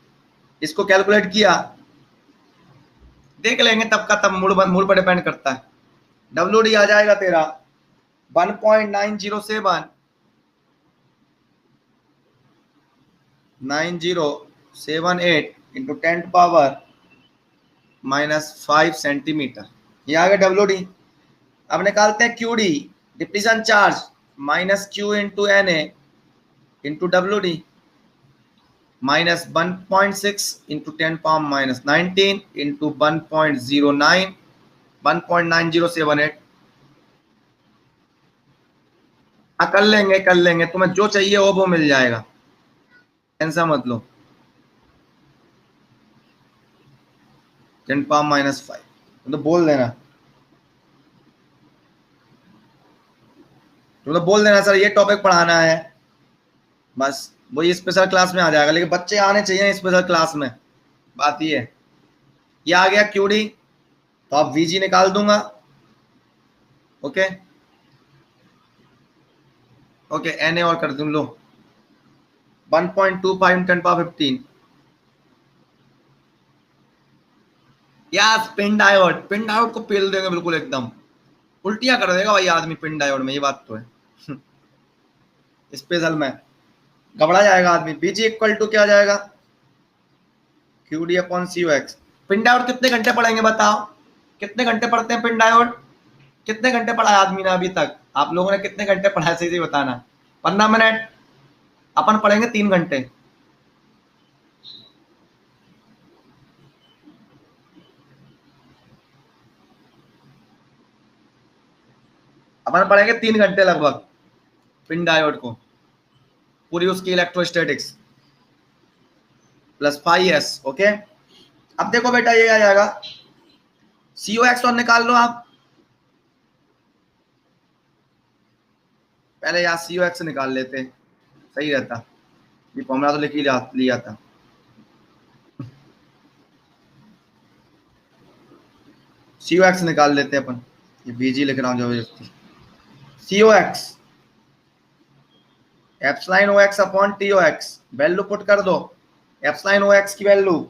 इसको कैलकुलेट किया, देख लेंगे तब का तब, मूड पर डिपेंड करता है। डब्ल्यू डी आ जाएगा तेरा 1.9078 इंटू 10⁻⁻5 सेंटीमीटर, ये आ गया डब्ल्यू डी। अब निकालते हैं Q D, depletion charge minus Q into N A into W D, minus 1.6 into 10⁻⁻19 into 1.9078, हाँ कर लेंगे, तुम्हें जो चाहिए वो मिल जाएगा, टेंशन मत लो। 10⁻⁻5 तो बोल देना, तो बोल देना सर ये टॉपिक पढ़ाना है, बस वही स्पेशल क्लास में आ जाएगा, लेकिन बच्चे आने चाहिए स्पेशल क्लास में, बात ये है। ये आ गया क्यूडी, तो आप वीजी निकाल दूंगा, ओके ओके, एन ए और कर दूं लो, 1.25 10 पावर 15। यार पिन डायोड को पेल देंगे बिल्कुल, एकदम उल्टियां कर देगा भाई आदमी पिन डायोड में, ये बात तो है। स्पेशल में घबरा जाएगा आदमी। बीजी इक्वल टू क्या जाएगा, Q D upon C U X. Pin diode कितने घंटे पढ़ेंगे बताओ, कितने घंटे पढ़ते हैं पिन डायोड, कितने घंटे पढ़ा है आदमी ने अभी तक, आप लोगों ने कितने घंटे पढ़ा है सही बताना। 15 मिनट, अपन पढ़ेंगे 3 घंटे। अपन पढ़ेंगे 3 घंटे लगभग पिन डायोड को, पूरी उसकी इलेक्ट्रोस्टैटिक्स प्लस 5s। ओके, अब देखो बेटा ये आ जाएगा, सी ओ एक्स और निकाल लो आप पहले, यार सी ओ एक्स निकाल लेते सही रहता, ये फॉर्मूला तो लिख ही लिया था। सी ओ एक्स निकाल लेते अपन, ये बीजी लिख रहा हूँ जबरदस्ती। C O X epsilon O X upon T O X, value put कर दो। एप्सिलॉन ओ एक्स की value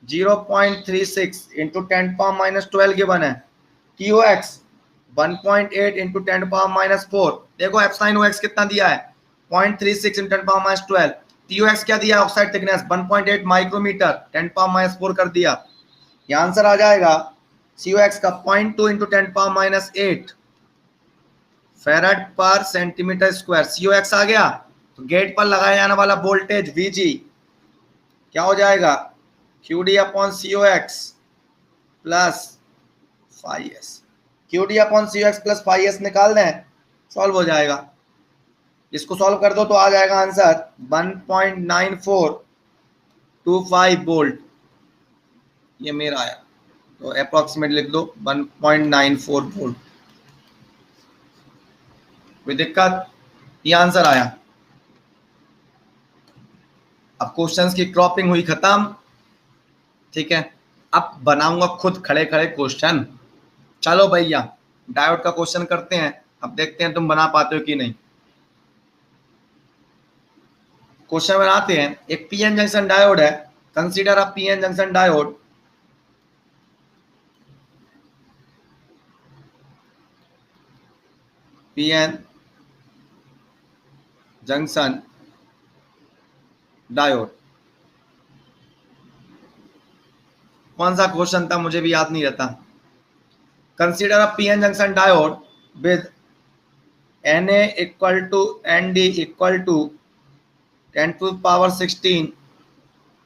0.36 into 10 power minus 12 given है। T O X 1.8 into 10 power minus 4। देखो एप्सिलॉन ओ एक्स कितना दिया है, 0.36 into 10 power minus 12। T O X क्या दिया है, oxide thickness 1.8 micrometre, 10 power minus 4 कर दिया। ये आंसर आ जाएगा सी ओ एक्स का 0.2 इंटू 10 पावर माइनस 8 फेराड पर सेंटीमीटर स्क्वायर। सीओ एक्स आ गया, तो गेट पर लगाया जाने वाला वोल्टेज वीजी क्या हो जाएगा, Q D upon C O X plus 5s। Q D upon C O X plus 5s निकाल दें, सॉल्व हो जाएगा। इसको सॉल्व कर दो तो आ जाएगा आंसर 1.9425 वोल्ट, ये मेरा आया, तो अप्रोक्सीमेट लिख दो 1.94 वोल्ट। कोई दिक्कत, ये आंसर आया। अब क्वेश्चंस की क्रॉपिंग हुई खत्म, ठीक है। अब बनाऊंगा खुद खड़े खड़े क्वेश्चन। चलो भैया डायोड का क्वेश्चन करते हैं, अब देखते हैं तुम बना पाते हो कि नहीं। क्वेश्चन बनाते हैं। एक पीएन जंक्शन डायोड है, consider a P N junction diode P N junction diode. कौन सा क्वेश्चन था मुझे भी याद नहीं रहता। Consider a P N junction diode with Na equal to Nd equal to 10 to the power 16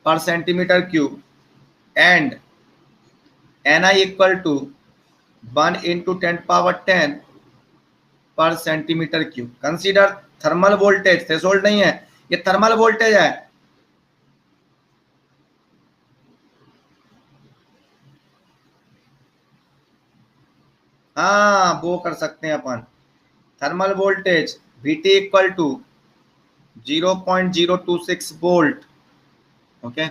per centimeter cube and Ni equal to 1 into 10 power 10 पर centimetre cube. Consider thermal voltage, threshold नहीं है, ये थर्मल वोल्टेज है। हाँ वो कर सकते हैं अपन, thermal voltage Vt equal to 0.026 volt. Okay,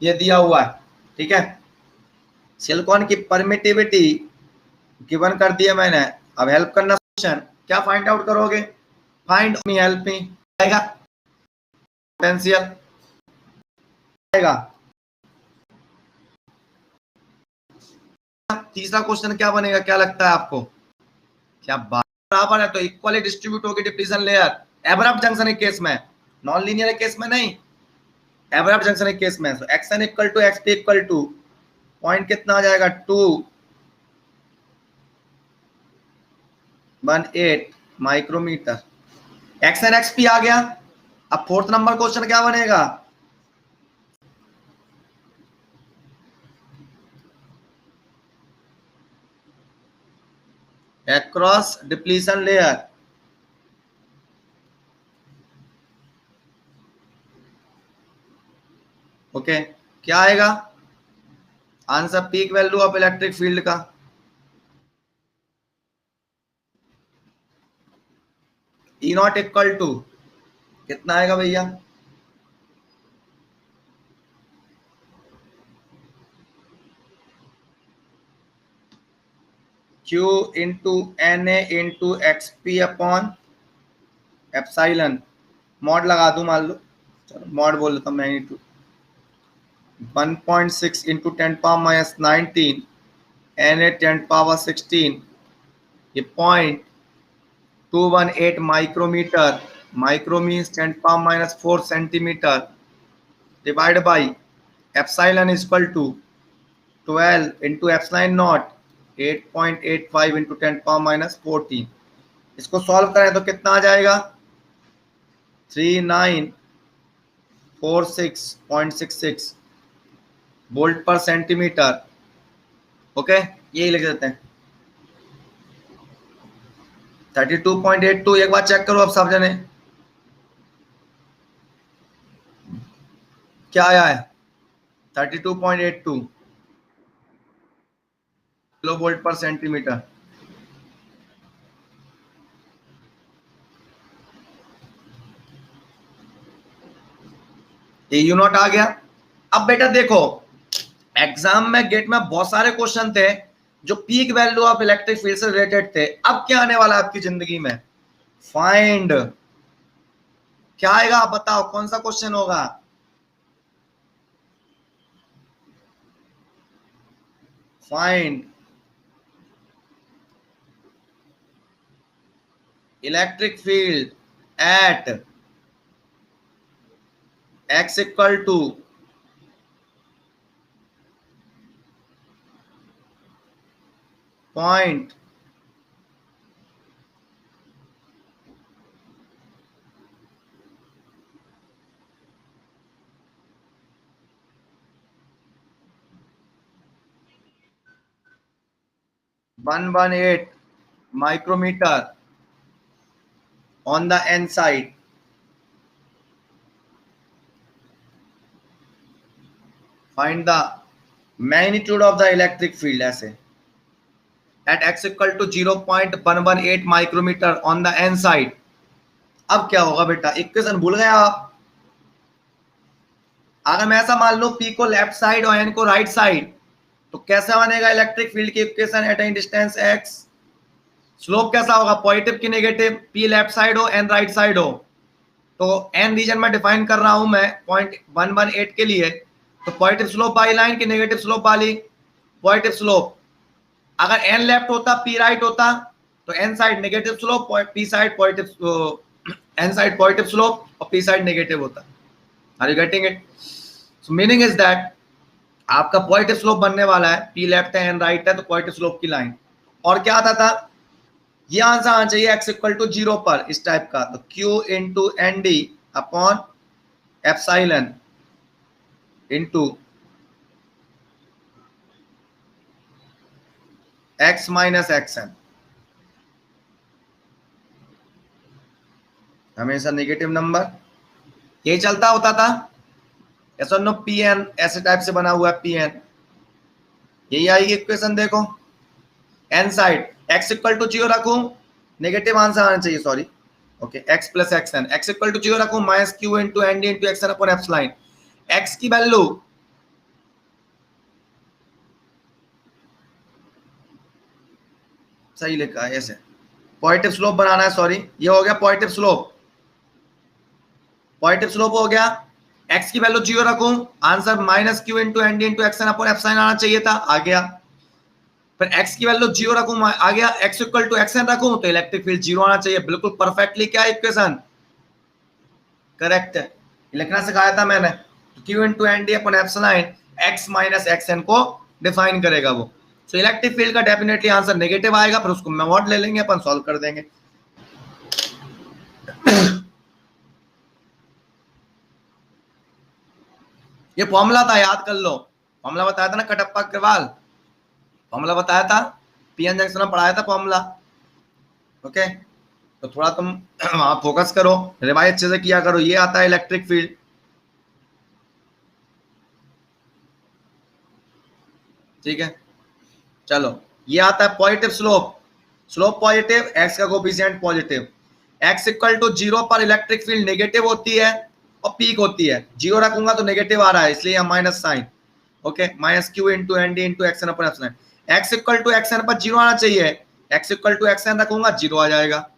ये दिया हुआ है, ठीक है। सिलिकॉन की परमिटिविटी गिवन कर दिया मैंने। अब हेल्प करना, क्वेश्चन क्या फाइंड आउट करोगे, फाइंड मी हेल्प मी आएगा, पोटेंशियल आएगा। तीसरा क्वेश्चन क्या बनेगा, क्या लगता है आपको, क्या बराबर है तो इक्वली डिस्ट्रीब्यूट होगी डिप्लीशन लेयर। एब्रप्ट जंक्शन के केस में, नॉन लीनियर केस में नहीं, एब्रप्ट जंक्शन के केस में। X N equal to X P equal to point कितना आ जाएगा 218 micrometre. X N X P आ गया। अब फोर्थ नंबर क्वेश्चन क्या बनेगा, अक्रॉस डिप्लीशन लेयर। ओके, क्या आएगा answer, peak value of electric field का। ई नॉट इक्वल टू कितना आएगा भैया, Q into Na into XP upon epsilon, mod लगा दूं मान लो, चलो मॉड बोल लेता हूँ, मैग्नीट्यूड 1.6 इंटू 10⁻19 Na 10⁻16, ये 0.218 micrometre, micro means 10⁻4 centimetre, divide by epsilon is equal to 12 into epsilon not 8.85 into 10⁻14। इसको सॉल्व करें तो कितना आ जाएगा? 3946.66 वोल्ट पर सेंटीमीटर। ओके, यही लिख देते हैं 32.82। एक बार चेक करो अब सब जने, क्या आया है? 32.82 किलो वोल्ट पर सेंटीमीटर। ये यू नॉट आ गया। अब बेटा देखो, एग्जाम में गेट में बहुत सारे क्वेश्चन थे जो peak value of electric field से रिलेटेड थे। अब क्या आने वाला है आपकी जिंदगी में? फाइंड। क्या आएगा आप बताओ, कौन सा क्वेश्चन होगा? Find electric field eight x equal to point 118 micrometer on the n side. Find the magnitude of the electric field ऐसे at x equal to 0.118 micrometer on the n side. अब क्या होगा बेटा? इक्वेशन भूल गए आप? अगर मैं ऐसा मान लो p को लेफ्ट साइड और n को राइट साइड, तो कैसा बनेगा इलेक्ट्रिक फील्ड की equation at an distance x? Slope कैसा होगा? पॉजिटिव की नेगेटिव? p लेफ्ट साइड हो, n राइट साइड हो। तो n रीजन में डिफाइन कर रहा हूं मैं 0.118 के लिए, तो पॉजिटिव स्लोप वाली लाइन की नेगेटिव स्लोप वाली? Positive slope. अगर n लेफ्ट होता p राइट होता तो n side negative slope, p side positive, n side positive slope और p साइड नेगेटिव होता। Are you getting it? So meaning is that आपका positive slope बनने वाला है, p लेफ्ट है n राइट है, तो पॉजिटिव स्लोप की लाइन। और क्या आता था? ये आंसर आना चाहिए x इक्वल टू 0 पर, इस टाइप का। तो q into N D upon epsilon into x minus xn। हमेशा नेगेटिव नंबर यही चलता होता था। ऐसा नो pn ऐसे टाइप से बना हुआ है pn, यही आएगी इक्वेशन। देखो n side x equal to 0 रखूं, नेगेटिव आंसर आना चाहिए, sorry. Okay, x plus xn, x equal to 0 रखूं minus q into N D into xn upon epsilon. x की वैल्यू सही लिखा है ऐसे, पॉजिटिव स्लोप बनाना है, सॉरी। ये हो गया पॉजिटिव स्लोप, पॉजिटिव स्लोप हो गया। x की वैल्यू 0 रखूं, answer minus q into N D into action upon epsilon आना चाहिए था, आ गया। फिर x की वैल्यू 0 रखूं, आ गया। x इक्वल टू xn रखूं तो इलेक्ट्रिक फील्ड 0 आना चाहिए। बिल्कुल परफेक्टली क्या इक्वेशन करेक्ट है, लिखना सिखाया था मैंने। q into N D upon epsilon x minus xn को डिफाइन करेगा वो। तो इलेक्ट्रिक फील्ड का डेफिनेटली आंसर नेगेटिव आएगा, फिर उसको मॉड ले लेंगे अपन, सॉल्व कर देंगे। ये फॉर्मूला था, याद कर लो। फॉर्मूला बताया था ना कटप्पा अग्रवाल, फॉर्मूला बताया था, पीएन जंक्शन में पढ़ाया था फॉर्मूला। ओके, तो थोड़ा तुम वहां फोकस करो, रिवाइज अच्छे से किया करो। ये आता है इलेक्ट्रिक फील्ड, ठीक है। चलो, ये आता है positive slope, slope positive, X का coefficient positive. X equal to 0 पर इलेक्ट्रिक फील्ड नेगेटिव होती है और पीक होती है। 0 रखूंगा तो नेगेटिव आ रहा है, इसलिए minus sign. Okay, minus Q into N D into action upon epsilon. X equal to x n पर 0 आना चाहिए, एक्स इक्वल टू एक्सन रखूंगा 0 आ जाएगा,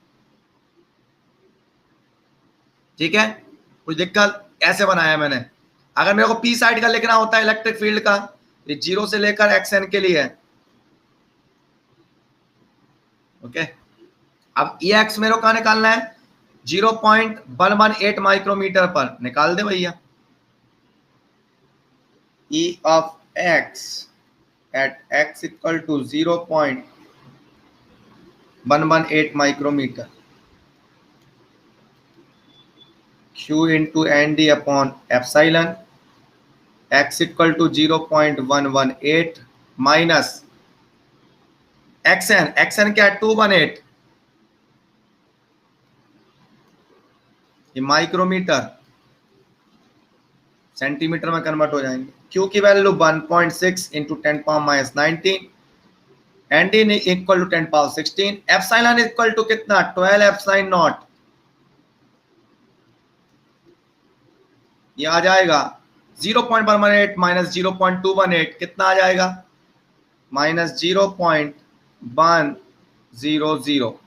ठीक है। कुछ दिक्कत? ऐसे बनाया मैंने। अगर मेरे को पी साइड का लिखना होता है इलेक्ट्रिक फील्ड का, ये 0 से लेकर xn के लिए, ओके। अब EX मेरे को कहां निकालना है, 0.118 माइक्रोमीटर पर, निकाल दे भैया। E of x at x equal to 0.118 micrometer q into nd upon epsilon, x equal to 0.118 minus xn, xn क्या है 218, ये माइक्रोमीटर सेंटीमीटर में कन्वर्ट हो जाएंगे। Q की value 1.6 into 10 power minus 19, and N equal to 10 power 16, epsilon equal to कितना 12 epsilon not, ये आ जाएगा 0.118 माइनस 0.218 कितना आ जाएगा, माइनस 0.100,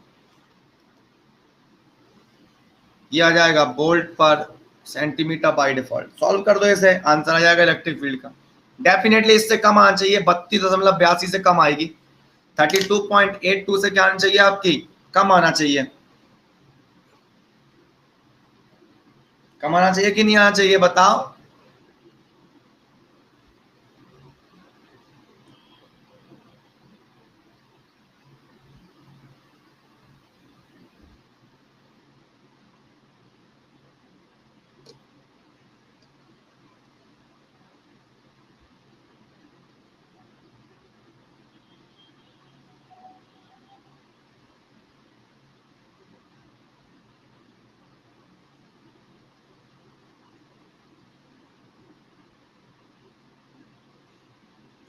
ये आ जाएगा वोल्ट पर सेंटीमीटर बाय डिफॉल्ट। सॉल्व कर दो इसे, आंसर आ जाएगा इलेक्ट्रिक फील्ड का। डेफिनेटली इससे कम आना चाहिए, 32.82 से कम आएगी। 32.82 से क्या आना चाहिए आपकी, कम आना चाहिए। कम आना चाहिए कि नहीं आना चाहिए बताओ।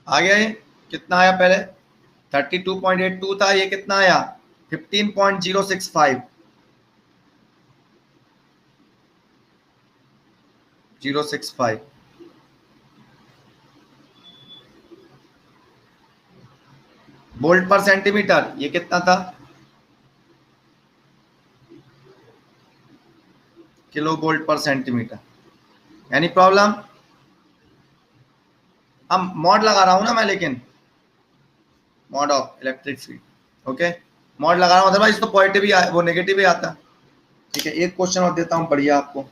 आ गया, ये कितना आया, पहले 32.82 था, ये कितना आया 15.065, 065। वोल्ट पर सेंटीमीटर ये कितना था, किलो वोल्ट पर सेंटीमीटर। एनी प्रॉब्लम, हम मॉड लगा रहा हूं ना मैं, लेकिन mod of electric field, okay mod लगा रहा हूं, अदरवाइज तो पॉजिटिव ही वो नेगेटिव ही आता। ठीक है, एक क्वेश्चन और देता हूं बढ़िया आपको।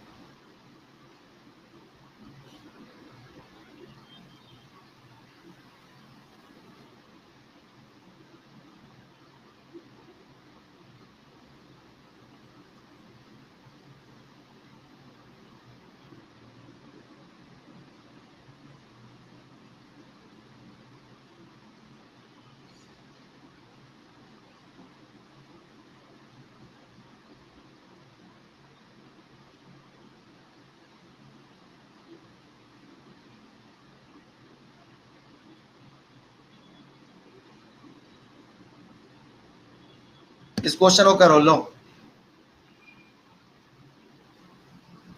इस क्वेश्चन को करो, लो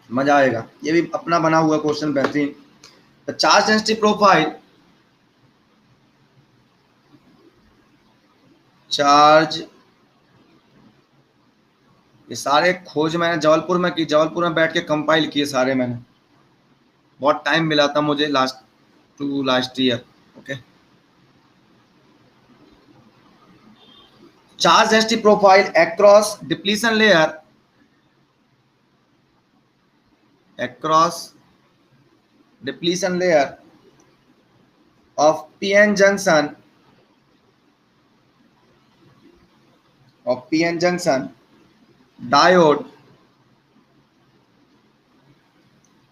मजा आएगा, ये भी अपना बना हुआ क्वेश्चन बेहतरीन। The charge density profile, charge, ये सारे खोज मैंने जबलपुर में की, जबलपुर में बैठ के कंपाइल किए सारे मैंने, बहुत टाइम मिला था मुझे last year, okay. Charge density profile across depletion layer of PN junction diode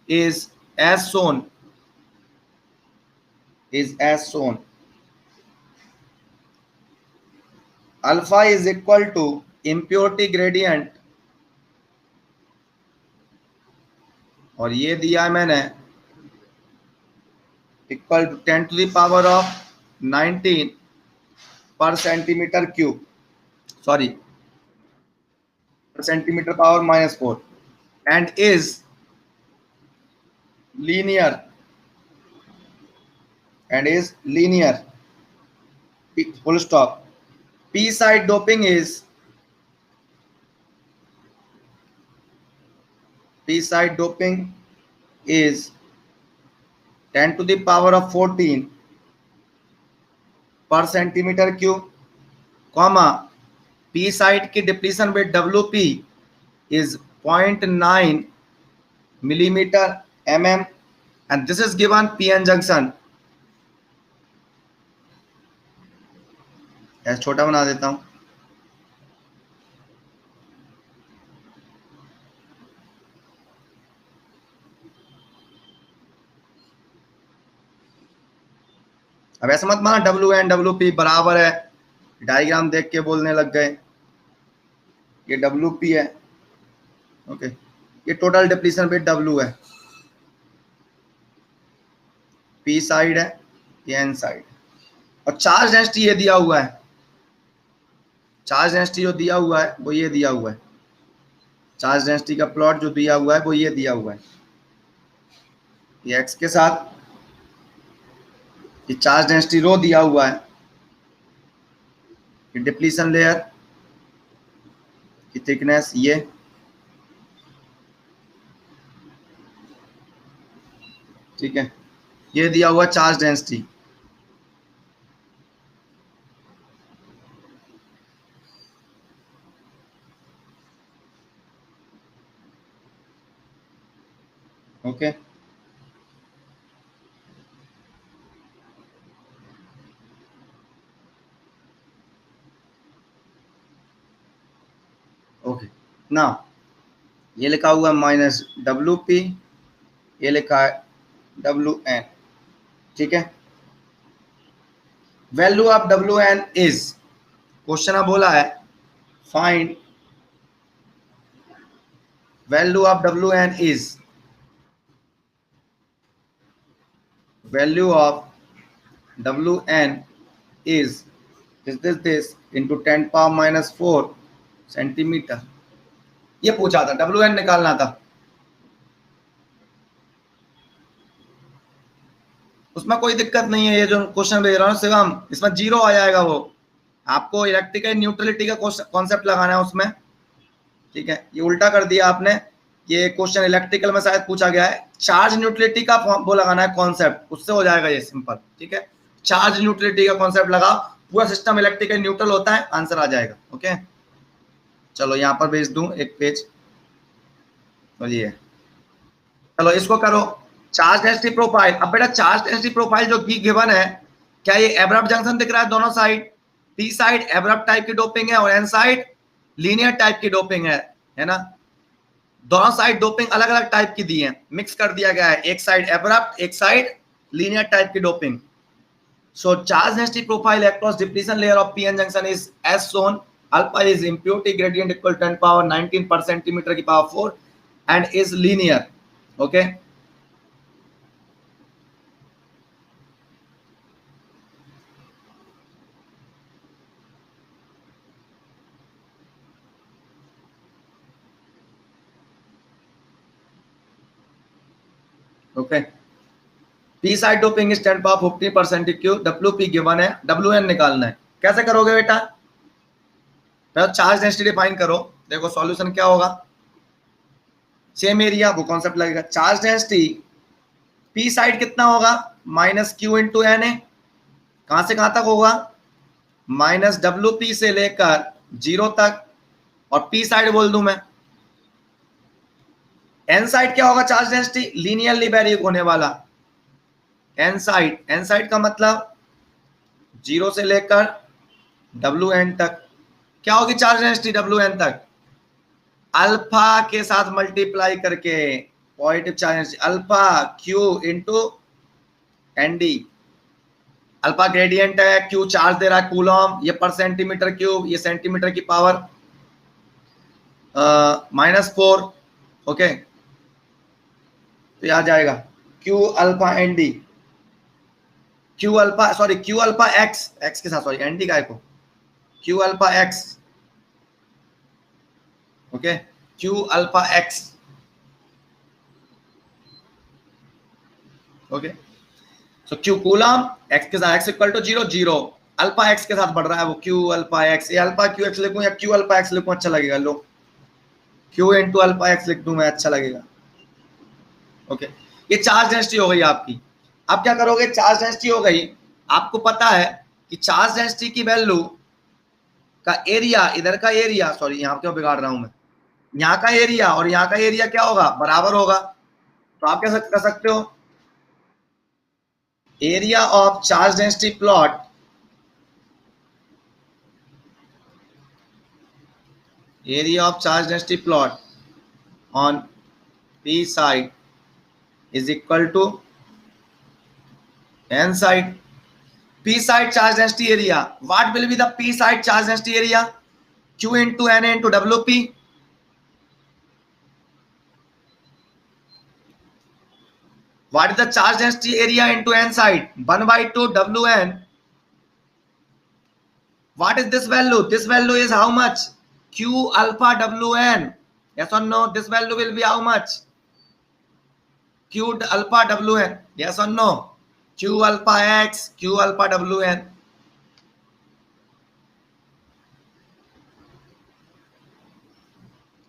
is as shown, alpha is equal to impurity gradient, और ये दिया है मैंने equal to 10 to the power of 19 पर centimetre cube, sorry centimetre power -4, and is linear, full stop. P side doping is is 10 to the power of 14 per centimeter cube, comma p side की depletion rate WP is 0.9 millimeter mm, and this is given PN junction. ऐसा छोटा बना देता हूं. अब ऐसा मत माना WN WP बराबर है, डायग्राम देख के बोलने लग गए. ये WP है, ओके, ये टोटल डिप्लीशन रेट W है, P साइड है, ये N साइड, और चार्ज डेंसिटी ये दिया हुआ है. चार्ज डेंसिटी जो दिया हुआ है वो ये दिया हुआ है. चार्ज डेंसिटी का प्लॉट जो दिया हुआ है वो ये दिया हुआ है. ये x के साथ ये चार्ज डेंसिटी रो दिया हुआ है. ये डिप्लीशन लेयर की थिकनेस ये, ठीक है, ये दिया हुआ चार्ज डेंसिटी. ओके, ओके ना, ये लिखा हुआ माइनस WP, ये लिखा है WN, ठीक है. Value of WN is, question बोला है find value of WN is, value of WN is this into 10 power minus 4 centimetre. ये पूछा था, WN निकालना था. उसमें कोई दिक्कत नहीं है, ये जो क्वेश्चन भेज रहा हूँ शिवम, इसमें 0 आ जाएगा. वो आपको इलेक्ट्रिकल न्यूट्रलिटी का कॉन्सेप्ट लगाना है उसमें, ठीक है. ये उल्टा कर दिया आपने. ये क्वेश्चन इलेक्ट्रिकल में शायद पूछा गया है, चार्ज न्यूट्रलिटी का वो लगाना है कॉन्सेप्ट, उससे हो जाएगा ये सिंपल, ठीक है. चार्ज न्यूट्रलिटी का कॉन्सेप्ट लगा, पूरा सिस्टम इलेक्ट्रिकल न्यूट्रल होता है, आंसर आ जाएगा. ओके, चलो यहाँ पर भेज दूं एक पेज, तो ये चलो इसको करो. Charge density profile. अब बेटा चार्ज डेंसिटी प्रोफाइल जो गिवन है, क्या ये एब्रप्ट जंक्शन दिख रहा है दोनों side? P side abrupt type की डोपिंग है और एन साइड लीनियर टाइप की डोपिंग है ना. दोनों साइड डोपिंग अलग अलग टाइप की दी है, मिक्स कर दिया गया है. एक साइड एब्रप्ट, एक साइड लीनियर टाइप की doping. So charge density profile across depletion layer of PN junction is as shown. Alpha is impurity gradient equal 10 power 19 per centimeter की power 4 and is linear. Okay. Okay. P side doping is 10 power 50% क्यों? WP given है, WN निकालना है. कैसे करोगे बेटा? Charge density define करो. देखो सॉल्यूशन क्या होगा, सेम एरिया वो कॉन्सेप्ट लगेगा. चार्ज डेंसिटी पी साइड कितना होगा, minus Q into N A. कहां से कहां तक होगा, माइनस WP से लेकर 0 तक, और पी साइड बोल दूं मैं. एन साइड क्या होगा, चार्ज डेंसिटी लीनियरली वेरी होने वाला. एन साइड का मतलब 0 से लेकर WN तक. क्या होगी चार्ज डेंसिटी WN तक, अल्फा के साथ मल्टीप्लाई करके positive charge density, alpha Q into ND. Alpha gradient है, क्यू चार्ज दे रहा है कूलम, ये पर सेंटीमीटर क्यूब, ये सेंटीमीटर की पावर -4. ओके, तो आ जाएगा Q alpha ND, Q alpha sorry Q alpha x के साथ, सॉरी ND का को Q alpha X. Okay, Q alpha X. Okay, so Q coulomb, X के साथ, x equal to 0 0, alpha x के साथ बढ़ रहा है वो क्यू अल्फा एक्स. ये अल्फा क्यू एक्स लिखूं या क्यू अल्फा एक्स लिखूं अच्छा लगेगा? लो क्यू इंटू अल्फा एक्स लिख दूं मैं, अच्छा लगेगा. ओके, ये चार्ज डेंसिटी हो गई आपकी। अब क्या करोगे, चार्ज डेंसिटी हो गई, आपको पता है कि चार्ज डेंसिटी की वैल्यू का एरिया, इधर का एरिया, सॉरी यहाँ क्यों बिगाड़ रहा हूं मैं, यहाँ का एरिया और यहाँ का एरिया क्या होगा, बराबर होगा। तो आप क्या कर सकते हो, area of charge density plot, area of charge density plot on P side is equal to N side. P side charge density area. What will be the P side charge density area? Q into N into WP. What is the charge density area into N side? 1 by 2 Wn. What is this value? This value is how much? Q alpha Wn. Yes or no? This value will be how much? Q alpha Wn. Yes or no? Q alpha X, Q alpha Wn.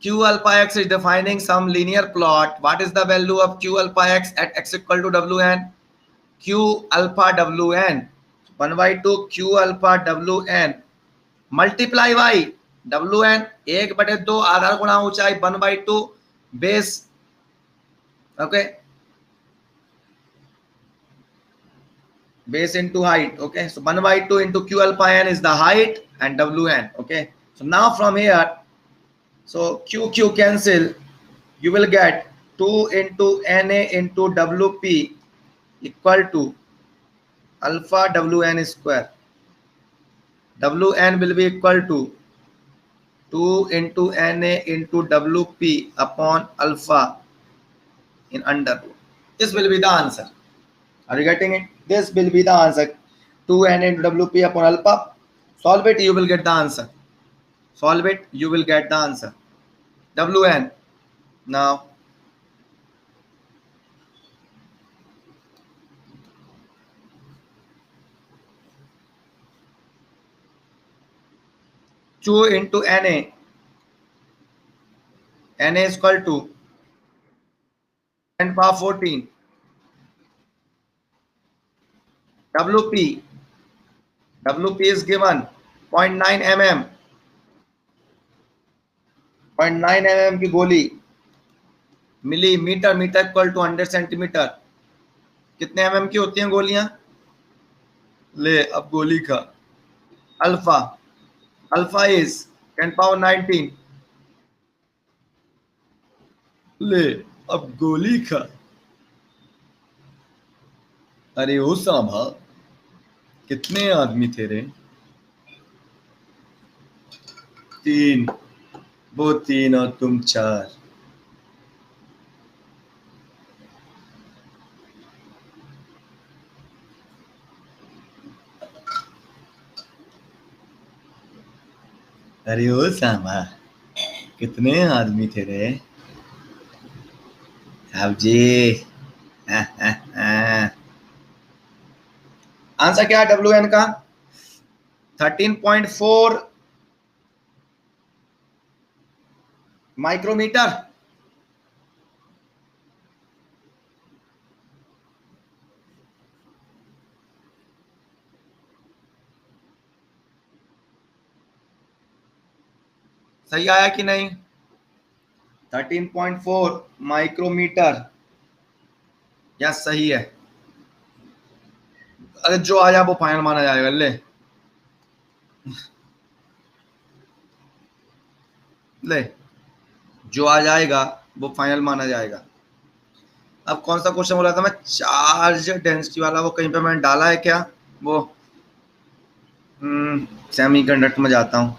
Q alpha x is defining some linear plot. What is the value of Q alpha x at x equal to Wn? Q alpha Wn 1 by 2 Q alpha Wn multiply by Wn 1/2 आधार गुणा ऊंचाई 1 by 2 base, okay, base into height. Okay, so 1 by 2 into Q alpha n is the height and Wn. Okay, so now from here, so Q cancel, you will get 2 into Na into Wp equal to alpha Wn square. Wn will be equal to 2 into Na into Wp upon alpha in under root. This will be the answer. Are you getting it? This will be the answer. 2 Na into Wp upon alpha. Solve it, you will get the answer. Solve it, you will get the answer. Wn. Now, Q into Na. Na is equal to 10 power 14. Wp. Wp is given 0.9 mm. 0.9 mm की गोली, millimetre, metre equal to 100 centimetre. कितने mm की होती हैं गोलियां? ले अब गोली का अल्फा, अल्फा इज 10 पावर 19। ले अब गोली का, अरे ओ सांभा, कितने आदमी थे रे? 3, वो 3 और तुम 4। अरे ओ सांभा, कितने आदमी थे रे? साहब जी। आंसर क्या है Wn का? 13.4 माइक्रोमीटर। सही आया कि नहीं? 13.4 माइक्रोमीटर, या सही है? अरे जो आ जाए वो फाइनल माना जाएगा। ले जो आ जाएगा वो फाइनल माना जाएगा। अब कौन सा क्वेश्चन बोला था मैं, चार्ज डेंसिटी वाला? वो कहीं पे मैंने डाला है क्या? वो सेमीकंडक्टर में जाता हूँ।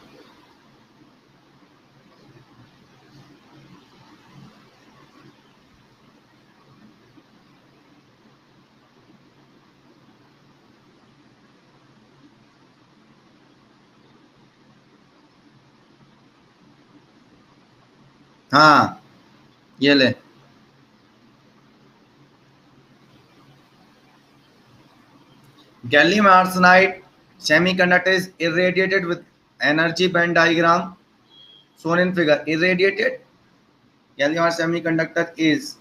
हाँ ये ले, gallium arsenide semiconductor is irradiated with energy band diagram shown in figure. Irradiated gallium arsenide semiconductor is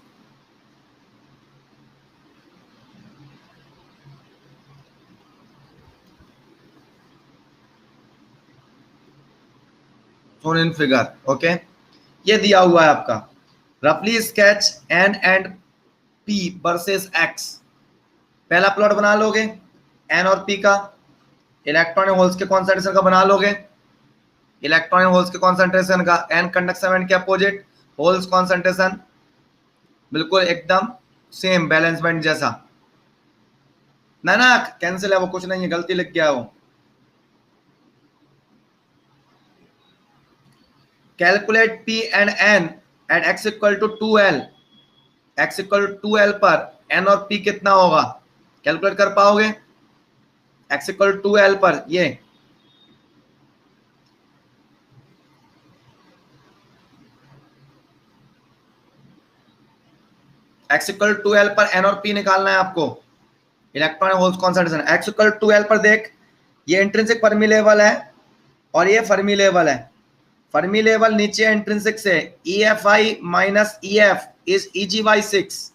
shown in figure. Okay, ये दिया हुआ है आपका, रफली sketch n and p versus x। पहला प्लॉट बना लोगे n और p का, इलेक्ट्रॉन होल्स के कॉन्सेंट्रेशन का बना लोगे, इलेक्ट्रॉन होल्स के कॉन्सेंट्रेशन का, n कंडक्शन बैंड के अपोजिट, होल्स कॉन्सेंट्रेशन बिल्कुल एकदम सेम बैलेंस बैंड जैसा। ना ना कैंसिल है वो, कुछ नहीं है, गलती लिख गया वो। Calculate p and n at x equal to 2l। x equal to 2l पर n और p कितना होगा, कैलकुलेट कर पाओगे? x इक्वल टू 2l पर ये x इक्वल टू 2l पर n और p निकालना है आपको, electron holes concentration. x equal to 2l पर देख, ये इंट्रिंसिक फर्मी लेवल है और ये फर्मी लेवल है। फर्मी लेवल नीचे इंट्रिंसिक से, EFI minus EF is EG/6।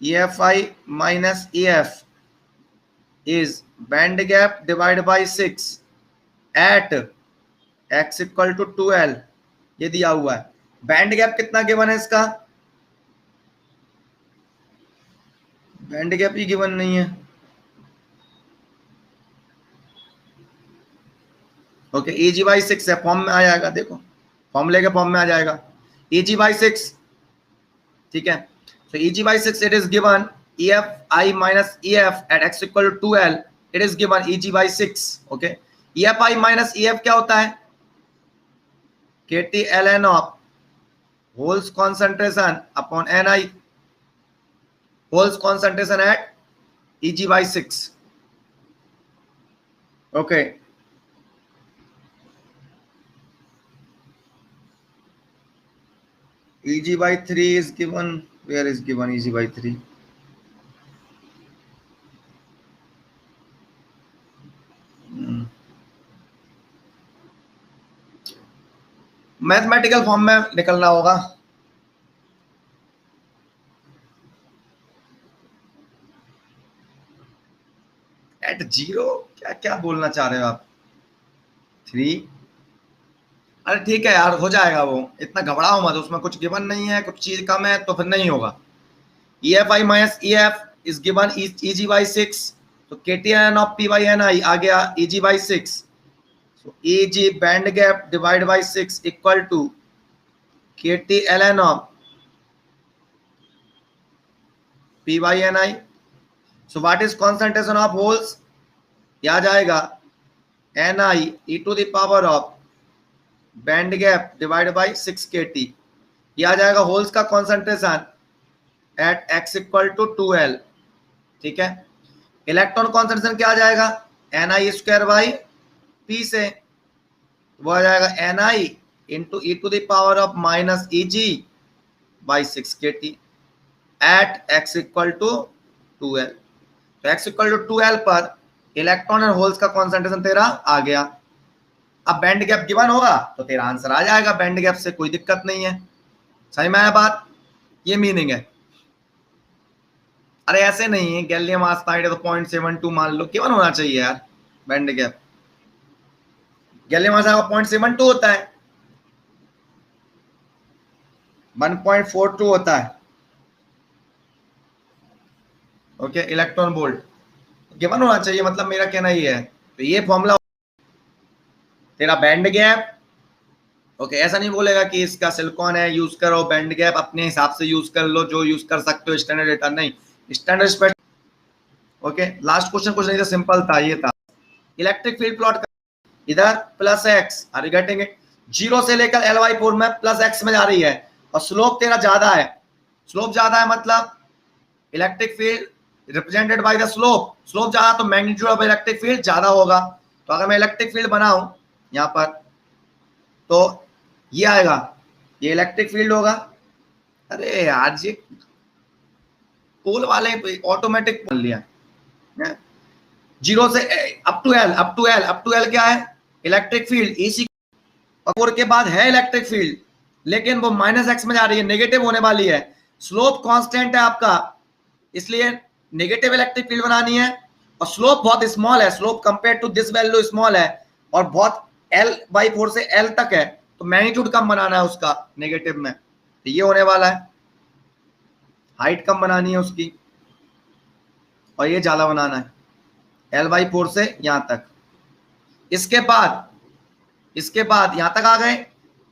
EFI minus EF is band gap divide by 6 at x equal to 2l। ये दिया हुआ है। बैंड गैप कितना गिवन है इसका, बैंड गैप ही गिवन नहीं है। ओके, EG/6 है, फॉर्म में आ जाएगा, देखो फॉर्मूले के फॉर्म में आ जाएगा EG/6। ठीक है, so EG/6 it is given EFI minus EF at x equal to 2l, it is given EG/6। okay, EFI minus EF क्या होता है, KT ln of holes concentration upon Ni, holes concentration at EG/6। okay, EG/3 is given, where is given EG/3? Mathematical form में निकलना होगा। Eight 0 क्या क्या बोलना चाह रहे हो आप, 3? अरे ठीक है यार, हो जाएगा वो, इतना घबराओ मत, उसमें कुछ गिवन नहीं है, कुछ चीज कम है तो फिर नहीं होगा। EFI minus EF is given EG/6, तो KTN ऑफ P/Ni आ गया EG/6। so EG band gap divide by 6 equal to KT ln of P/Ni। so what is concentration of holes, क्या जाएगा Ni e to the power of band gap divide by 6 KT। ये आ जाएगा holes का concentration at x equal to 2l। ठीक है, electron concentration क्या आ जाएगा, Ni स्क्वायर बाई P से, वो आ जाएगा Ni into e to the power of minus EG/6 KT at x equal to 2l। तो x इक्वल टू 2l पर इलेक्ट्रॉन और होल्स का कॉन्सेंट्रेशन तेरा आ गया। अब बैंड गैप गिवन होगा तो तेरा आंसर आ जाएगा बैंड गैप से, कोई दिक्कत नहीं है। सही में आया बात, ये मीनिंग है। अरे ऐसे नहीं है, गैलियम आर्सेनाइड है तो 0.72 मान लो, गिवन होना चाहिए यार बैंड गैप। गैलियम आर्सेनाइड 0.72 होता है, 1.42 होता है। ओके, इलेक्ट्रॉन वोल्ट गिवन होना चाहिए, मतलब मेरा कहना ये है। तो ये फॉर्मूला तेरा बैंड गैप। ओके, ऐसा नहीं बोलेगा कि इसका सिलिकॉन है यूज करो, बैंड गैप अपने हिसाब से यूज कर लो, जो यूज कर सकते हो स्टैंडर्ड डेटा, नहीं, स्टैंडर्ड स्पेक्ट। ओके, लास्ट क्वेश्चन कुछ नहीं था, सिंपल था, ये था इलेक्ट्रिक फील्ड प्लॉट कर, इधर plus x, are you getting it, 0 से लेकर L/4 में प्लस एक्स में जा रही है और स्लोप तेरा ज्यादा है। स्लोप ज्यादा है मतलब electric field represented by the slope, slope ज्यादा तो मैग्नीट्यूड ऑफ इलेक्ट्रिक फील्ड ज्यादा होगा। तो अगर मैं इलेक्ट्रिक फील्ड बनाऊं यहाँ पर, तो ये आएगा, ये इलेक्ट्रिक फील्ड होगा। अरे यार ये पोल वाले ऑटोमेटिक बोल लिया, 0 से up to L, up to L, up to L क्या है, इलेक्ट्रिक फील्ड। इसी और के बाद है इलेक्ट्रिक फील्ड, लेकिन वो माइनस एक्स में जा रही है, नेगेटिव होने वाली है। स्लोप कांस्टेंट है आपका, इसलिए नेगेटिव इलेक्ट्रिक फील्ड बनानी है और स्लोप बहुत स्मॉल है, slope compare to this value small है, और बहुत L/4 से L तक है, तो मैग्नीट्यूड कम बनाना है उसका नेगेटिव में, तो ये होने वाला है, हाइट कम बनानी है उसकी, और ये ज्यादा बनाना है L/4 से यहां तक। इसके बाद यहां तक आ गए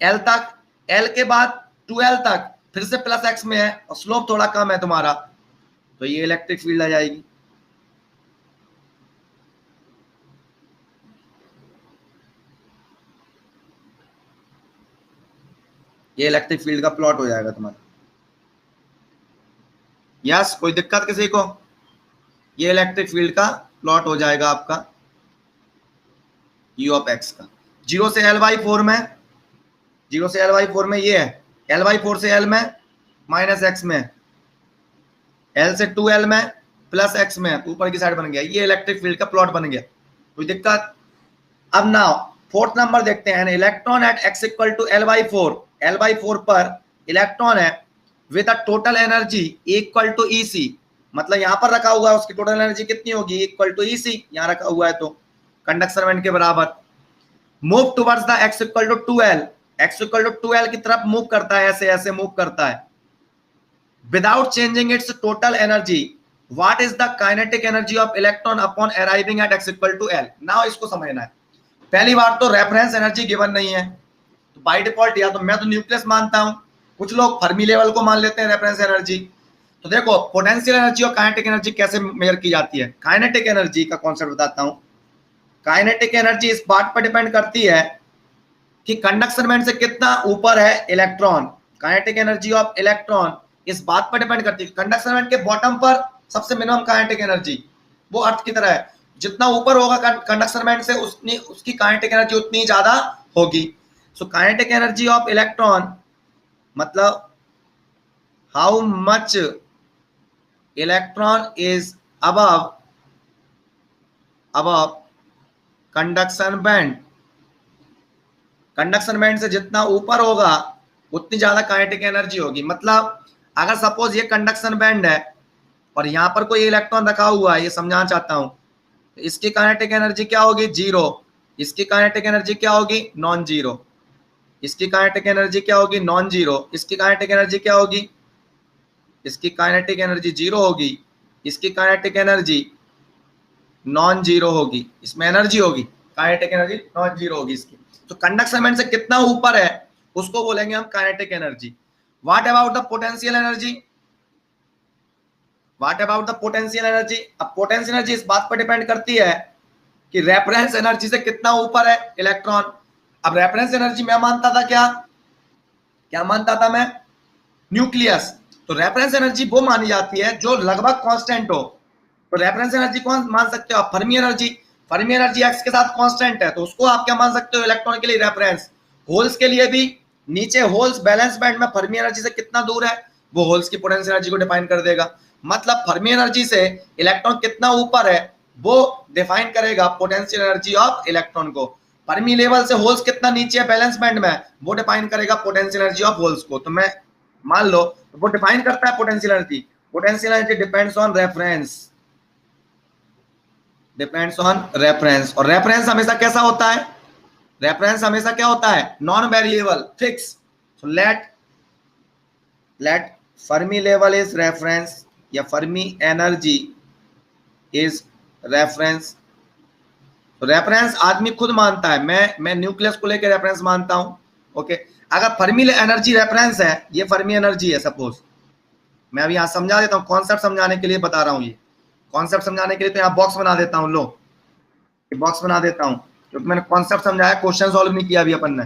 L तक, L के बाद 2L तक फिर से प्लस x में है और स्लोप थोड़ा कम है तुम्हारा, तो ये इलेक्ट्रिक फील्ड आ जाएगी। ये इलेक्ट्रिक फील्ड का प्लॉट हो जाएगा तुम्हारा। यस, कोई दिक्कत किसी को? ये इलेक्ट्रिक फील्ड का प्लॉट हो जाएगा आपका u ऑफ x का। 0 से L/4 में, 0 से L/4 में ये है, L/4 से L में माइनस x में, L से 2L में प्लस x में, ऊपर की साइड बन गया, ये इलेक्ट्रिक फील्ड का प्लॉट बन गया। कोई दिक्कत? अब नाउ फोर्थ नंबर देखते हैं, electron at x equal to L/4 पर इलेक्ट्रॉन है with a total energy equal to EC, मतलब यहां पर रखा हुआ है, उसकी टोटल एनर्जी कितनी होगी? इक्वल टू EC, यहां रखा हुआ है तो कंडक्शन बैंड के बराबर। Move towards the x equal to 2L, x equal to 2L की तरफ मूव करता है, ऐसे ऐसे मूव करता है, without changing its total energy, what is the kinetic energy of electron upon arriving at x equal to L। Now इसको समझना है। पहली बार तो रेफरेंस एनर्जी गिवन नहीं है, तो बाय डिफॉल्ट या तो मैं तो न्यूक्लियस मानता हूं, कुछ लोग फर्मी लेवल को मान लेते हैं रेफरेंस एनर्जी। तो देखो पोटेंशियल एनर्जी और काइनेटिक एनर्जी कैसे मेजर की जाती है। काइनेटिक एनर्जी का कॉन्सेप्ट बताता हूं। काइनेटिक एनर्जी इस बात पर डिपेंड करती है कि कंडक्शन बैंड से कितना ऊपर है electron. Kinetic energy of electron इस बात पर डिपेंड करती है, कंडक्शन बैंड के बॉटम पर सबसे मिनिमम काइनेटिक एनर्जी, वो अर्थ की तरह है, जितना ऊपर होगा कंडक्शन बैंड से उतनी उसकी काइनेटिक एनर्जी उतनी ज्यादा होगी। So kinetic energy of electron मतलब how much electron is above conduction band, conduction band से जितना ऊपर होगा उतनी ज्यादा काइनेटिक एनर्जी होगी। मतलब अगर सपोज ये कंडक्शन बैंड है और यहां पर कोई इलेक्ट्रॉन रखा हुआ है, ये समझाना चाहता हूं, तो इसकी काइनेटिक एनर्जी क्या होगी? 0। इसकी काइनेटिक एनर्जी क्या होगी? Non zero. इसकी काइनेटिक एनर्जी क्या होगी? Non zero. इसकी काइनेटिक एनर्जी क्या होगी? इसकी काइनेटिक एनर्जी 0 होगी, इसकी काइनेटिक एनर्जी नॉन जीरो होगी, इसमें एनर्जी होगी, काइनेटिक एनर्जी नॉन जीरो होगी इसकी। तो कंडक्शन बैंड से कितना ऊपर है उसको बोलेंगे हम kinetic energy. What about the potential energy? What about the potential energy? अब पोटेंशियल एनर्जी इस बात पर डिपेंड करती है कि रेफरेंस एनर्जी से कितना ऊपर है इलेक्ट्रॉन। अब रेफरेंस एनर्जी मैं मानता था क्या मानता था मैं? न्यूक्लियस। तो रेफरेंस एनर्जी वो मानी जाती है जो लगभग कांस्टेंट हो। तो रेफरेंस एनर्जी कौन मान सकते हो आप? Fermi energy. Fermi energy x के साथ कांस्टेंट है, तो उसको आप क्या मान सकते हो? इलेक्ट्रॉन के लिए रेफरेंस। होल्स के लिए भी नीचे होल्स बैलेंस बैंड में फर्मी एनर्जी से कितना दूर है, वो होल्स की पोटेंशियल एनर्जी को डिफाइन कर देगा। मतलब फर्मी एनर्जी से इलेक्ट्रॉन कितना ऊपर है वो डिफाइन करेगा पोटेंशियल एनर्जी ऑफ इलेक्ट्रॉन को। फर्मी लेवल से होल्स कितना नीचे है बैलेंस बैंड में, वो डिफाइन करेगा पोटेंशियल एनर्जी ऑफ होल्स को। तो मैं मान लो वो डिफाइन करता है potential energy. Potential energy depends on reference, depends on reference. और रेफरेंस हमेशा कैसा होता है? रेफरेंस हमेशा क्या होता है? Non variable, fix. So let Fermi level is reference या फर्मी एनर्जी इज रेफरेंस। तो रेफरेंस आदमी खुद मानता है, मैं न्यूक्लियस को लेकर रेफरेंस मानता हूं। ओके, अगर फर्मी एनर्जी रेफरेंस है, ये फर्मी एनर्जी है सपोज, मैं अभी यहां समझा देता हूं, कॉन्सेप्ट समझाने के लिए बता रहा हूं। ये कॉन्सेप्ट समझाने के लिए तो यहाँ बॉक्स बना देता हूँ, लो ये बॉक्स बना देता हूँ, क्योंकि मैंने कॉन्सेप्ट समझाया, क्वेश्चन सॉल्व नहीं किया अभी अपन ने।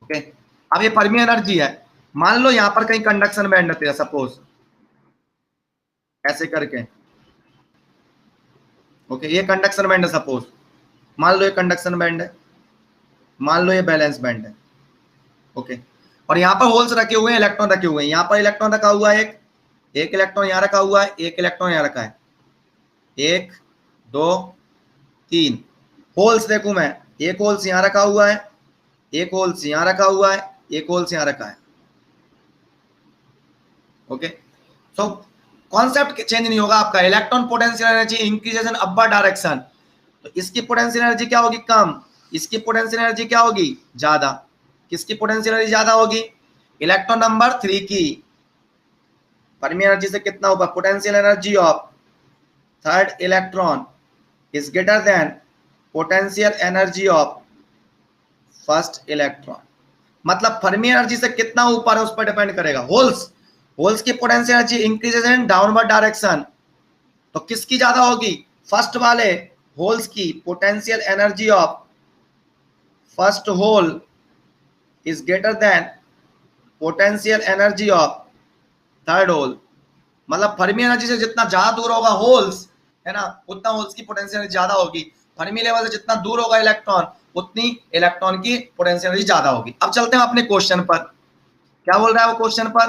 ओके, अब ये फर्मी एनर्जी है। मान लो यहाँ पर कहीं कंडक्शन बैंड है तेरा, सपोज ऐसे करके। ओके, ये कंडक्शन बैंड है सपोज, मान लो ये कंडक्शन बैंड है, मान लो ये बैलेंस बैंड है। ओके, और यहाँ पर होल्स रखे हुए हैं, इलेक्ट्रॉन रखे हुए हैं। यहाँ पर इलेक्ट्रॉन रखा हुआ है, एक इलेक्ट्रॉन यहाँ रखा हुआ है, एक इलेक्ट्रॉन यहाँ रखा है, 1 2 3 होल्स देखूं मैं, एक होल्स यहाँ रखा हुआ है, एक होल्स यहाँ रखा हुआ है, एक होल्स यहाँ रखा है। ओके, सो कॉन्सेप्ट चेंज नहीं होगा आपका। इलेक्ट्रॉन पोटेंशियल एनर्जी इंक्रीजेस इन अपर डायरेक्शन, तो इसकी पोटेंशियल एनर्जी क्या होगी, कम, इसकी पोटेंशियल एनर्जी क्या होगी, ज्यादा। किसकी पोटेंशियल एनर्जी ज्यादा होगी, इलेक्ट्रॉन नंबर 3 की। फर्मी एनर्जी से कितना होगा, potential energy of third electron is greater than potential energy of first electron. मतलब फर्मी एनर्जी से कितना ऊपर है उस पर डिपेंड करेगा। होल्स की potential energy increases in downward direction, तो किसकी ज्यादा होगी, फर्स्ट वाले होल्स की potential energy of first hole is greater than potential energy of third hole. मतलब फर्मी एनर्जी से जितना ज्यादा दूर होगा होल्स, है ना, उतना होल्स की पोटेंशियल एनर्जी ज्यादा होगी। फर्मी लेवल से जितना दूर होगा इलेक्ट्रॉन, उतनी इलेक्ट्रॉन की पोटेंशियल एनर्जी ज्यादा होगी। अब चलते हैं अपने क्वेश्चन पर, क्या बोल रहा है वो क्वेश्चन पर,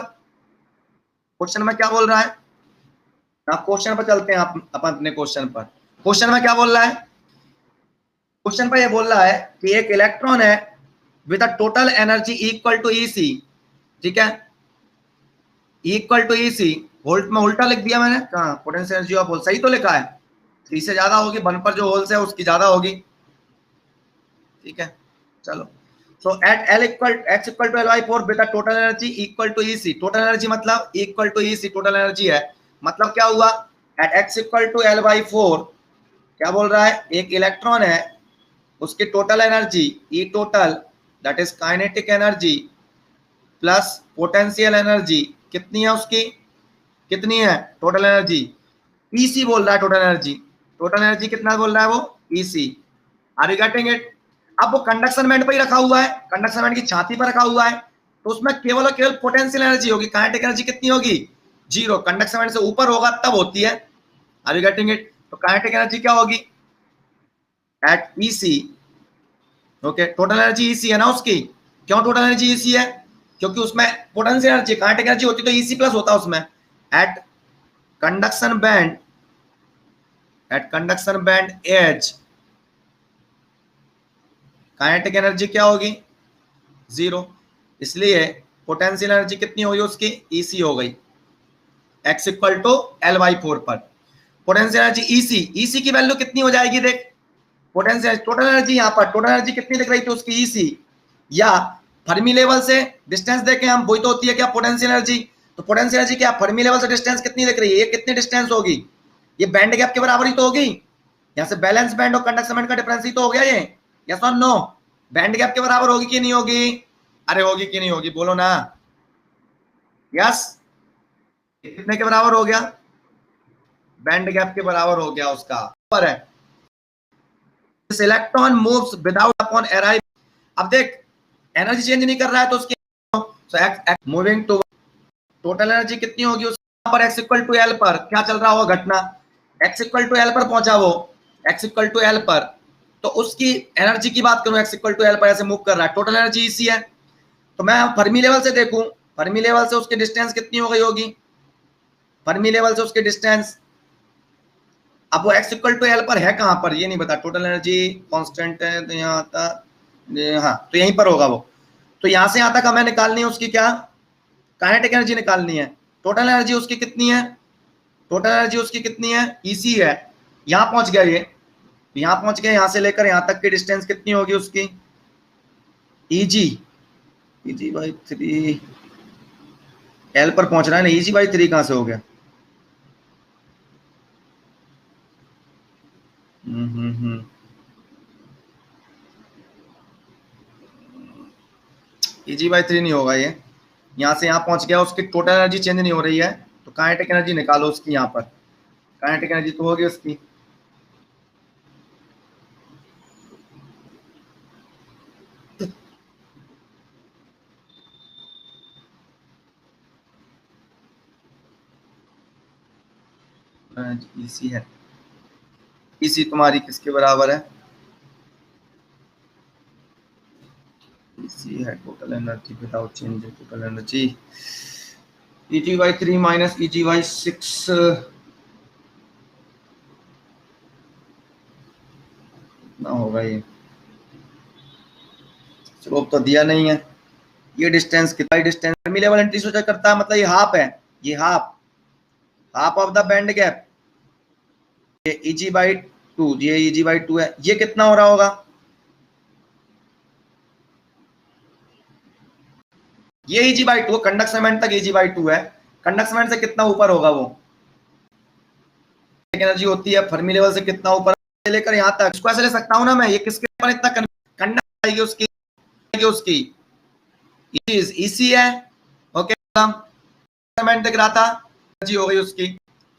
क्वेश्चन में क्या बोल रहा है, क्वेश्चन पर चलते हैं अपन अपने क्वेश्चन पर। क्वेश्चन में क्या बोल रहा है, क्वेश्चन पर ये बोल रहा है कि एक इलेक्ट्रॉन है with a total energy equal to EC, ठीक है, इक्वल टू ईसी, वोल्ट में उल्टा लिख दिया मैंने, कहा पोटेंशियल एनर्जी ऑफ होल सही तो लिखा है, 3 से ज्यादा होगी, 1 पर जो होल्स है उसकी ज्यादा होगी, ठीक है। चलो, so at L equal X equal to L/4 with total energy equal to E C, total energy मतलब equal to E C, total energy है, मतलब क्या हुआ, eight x equal to L/4 क्या बोल रहा है, एक इलेक्ट्रॉन है, उसकी total energy E total that is kinetic energy plus potential energy कितनी है उसकी, कितनी है टोटल एनर्जी, ईसी बोल रहा है टोटल एनर्जी, टोटल एनर्जी कितना बोल रहा है वो, EC. Are you getting it. अब वो कंडक्शन बैंड पर ही रखा हुआ है, कंडक्शन बैंड की छाती पर रखा हुआ है, तो उसमें केवल और केवल पोटेंशियल एनर्जी होगी, काइनेटिक एनर्जी कितनी होगी, 0। कंडक्शन बैंड से ऊपर होगा तब होती है। Are you getting it. तो काइनेटिक एनर्जी क्या होगी एट EC, okay, total energy EC है ना उसकी। क्यों टोटल एनर्जी ईसी है, क्योंकि उसमें पोटेंशियल एनर्जी, काइनेटिक एनर्जी होती तो ईसी प्लस होता उसमें। At conduction band, at conduction band edge kinetic energy क्या होगी, 0, इसलिए पोटेंशियल एनर्जी कितनी होगी उसकी, ईसी हो गई, एक्स इक्वल टू L/4 पर। पोटेंशियल एनर्जी ईसी, ईसी की वैल्यू कितनी हो जाएगी, देख पोटेंशियल टोटल एनर्जी, यहाँ पर टोटल एनर्जी कितनी दिख रही थी उसकी, ईसी, या फर्मी लेवल से डिस्टेंस देखें हम, वही तो होती है क्या पोटेंशियल एनर्जी, तो पोटेंशियल एनर्जी क्या, फर्मी लेवल से डिस्टेंस कितनी दिख रही है, ये कितनी डिस्टेंस होगी, ये बैंड गैप के बराबर ही तो होगी, यहाँ से बैलेंस बैंड और कंडक्शन बैंड का डिफरेंस ही तो हो गया ये, यस और नो, बैंड गैप के बराबर होगी कि नहीं होगी, अरे होगी कि नहीं होगी, बोलो ना, यस, कितने के बराबर हो गया, बैंड गैप के बराबर हो गया उसका, पर है electron moves without upon arrive. अब देख एनर्जी चेंज नहीं कर रहा है तो उसकी मूविंग टू टोटल एनर्जी कितनी होगी उसके पर, एक्स इक्वल टू एल पर क्या चल रहा होगा घटना, एक्स इक्वल टू एल पर पहुंचा वो, एक्स इक्वल टू एल पर, तो उसकी एनर्जी की बात करूं, एक्स इक्वल टू एल पर ऐसे मूव कर रहा है, टोटल एनर्जी इसी है, तो मैं फर्मी लेवल से देखूं, फर्मी लेवल से उसकी डिस्टेंस कितनी हो गई होगी, फर्मी लेवल से उसकी डिस्टेंस, अब वो एक्स इक्वल टू एल पर है कहां पर ये नहीं बता, टोटल एनर्जी कांस्टेंट है तो यहाँ आता, हाँ तो यहीं पर होगा वो, तो यहां से यहां तक हमें निकालनी है उसकी क्या, काइनेटिक एनर्जी निकालनी है, टोटल एनर्जी उसकी कितनी है, टोटल एनर्जी उसकी कितनी है, ईसी है, यहां पहुंच गया ये, यहां पहुंच गया, यहां से लेकर यहां तक की डिस्टेंस कितनी होगी उसकी, ईजी, ईजी बाई 3, एल पर पहुंच रहा है ना, ईजी बाई 3 कहां से हो गया, ईजी बाई 3 नहीं होगा ये, यहां से यहां पहुंच गया, उसकी टोटल एनर्जी चेंज नहीं हो रही है, तो काइनेटिक एनर्जी निकालो उसकी, यहां पर काइनेटिक एनर्जी तो होगी उसकी, इसी है, इसी तुम्हारी किसके बराबर है, इसी है total energy without change total energy, Eg by 3 minus Eg by 6 ना होगा ये, स्लोप तो दिया नहीं है, ये डिस्टेंस कितना डिस्टेंस फर्मी लेवल एंटी सोचा करता है, मतलब ये हाफ है, ये half, half of the band gap, ये Eg/2, ये Eg/2 है, ये कितना हो रहा होगा? ये Eg/2, कंडक्शन बैंड तक Eg/2 है, कंडक्शन बैंड से कितना ऊपर होगा वो एनर्जी होती है फर्मी लेवल से कितना ऊपर लेकर यहाँ तक, इसको ऐसे ले सकता हूँ ना मैं, ये किसके ऊपर इतना कंडक्ट आएगी उसकी इसी है। ओके दिख रहा था, एनर्जी हो गई उसकी,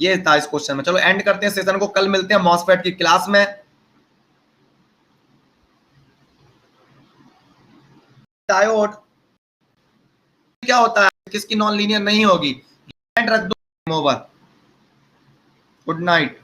ये था इस क्वेश्चन में। चलो एंड करते हैं सेशन को, कल मिलते हैं मॉसफेट की क्लास में। डायोड क्या होता है, किसकी नॉन लीनियर नहीं होगी, रख दो ओवर। Good night.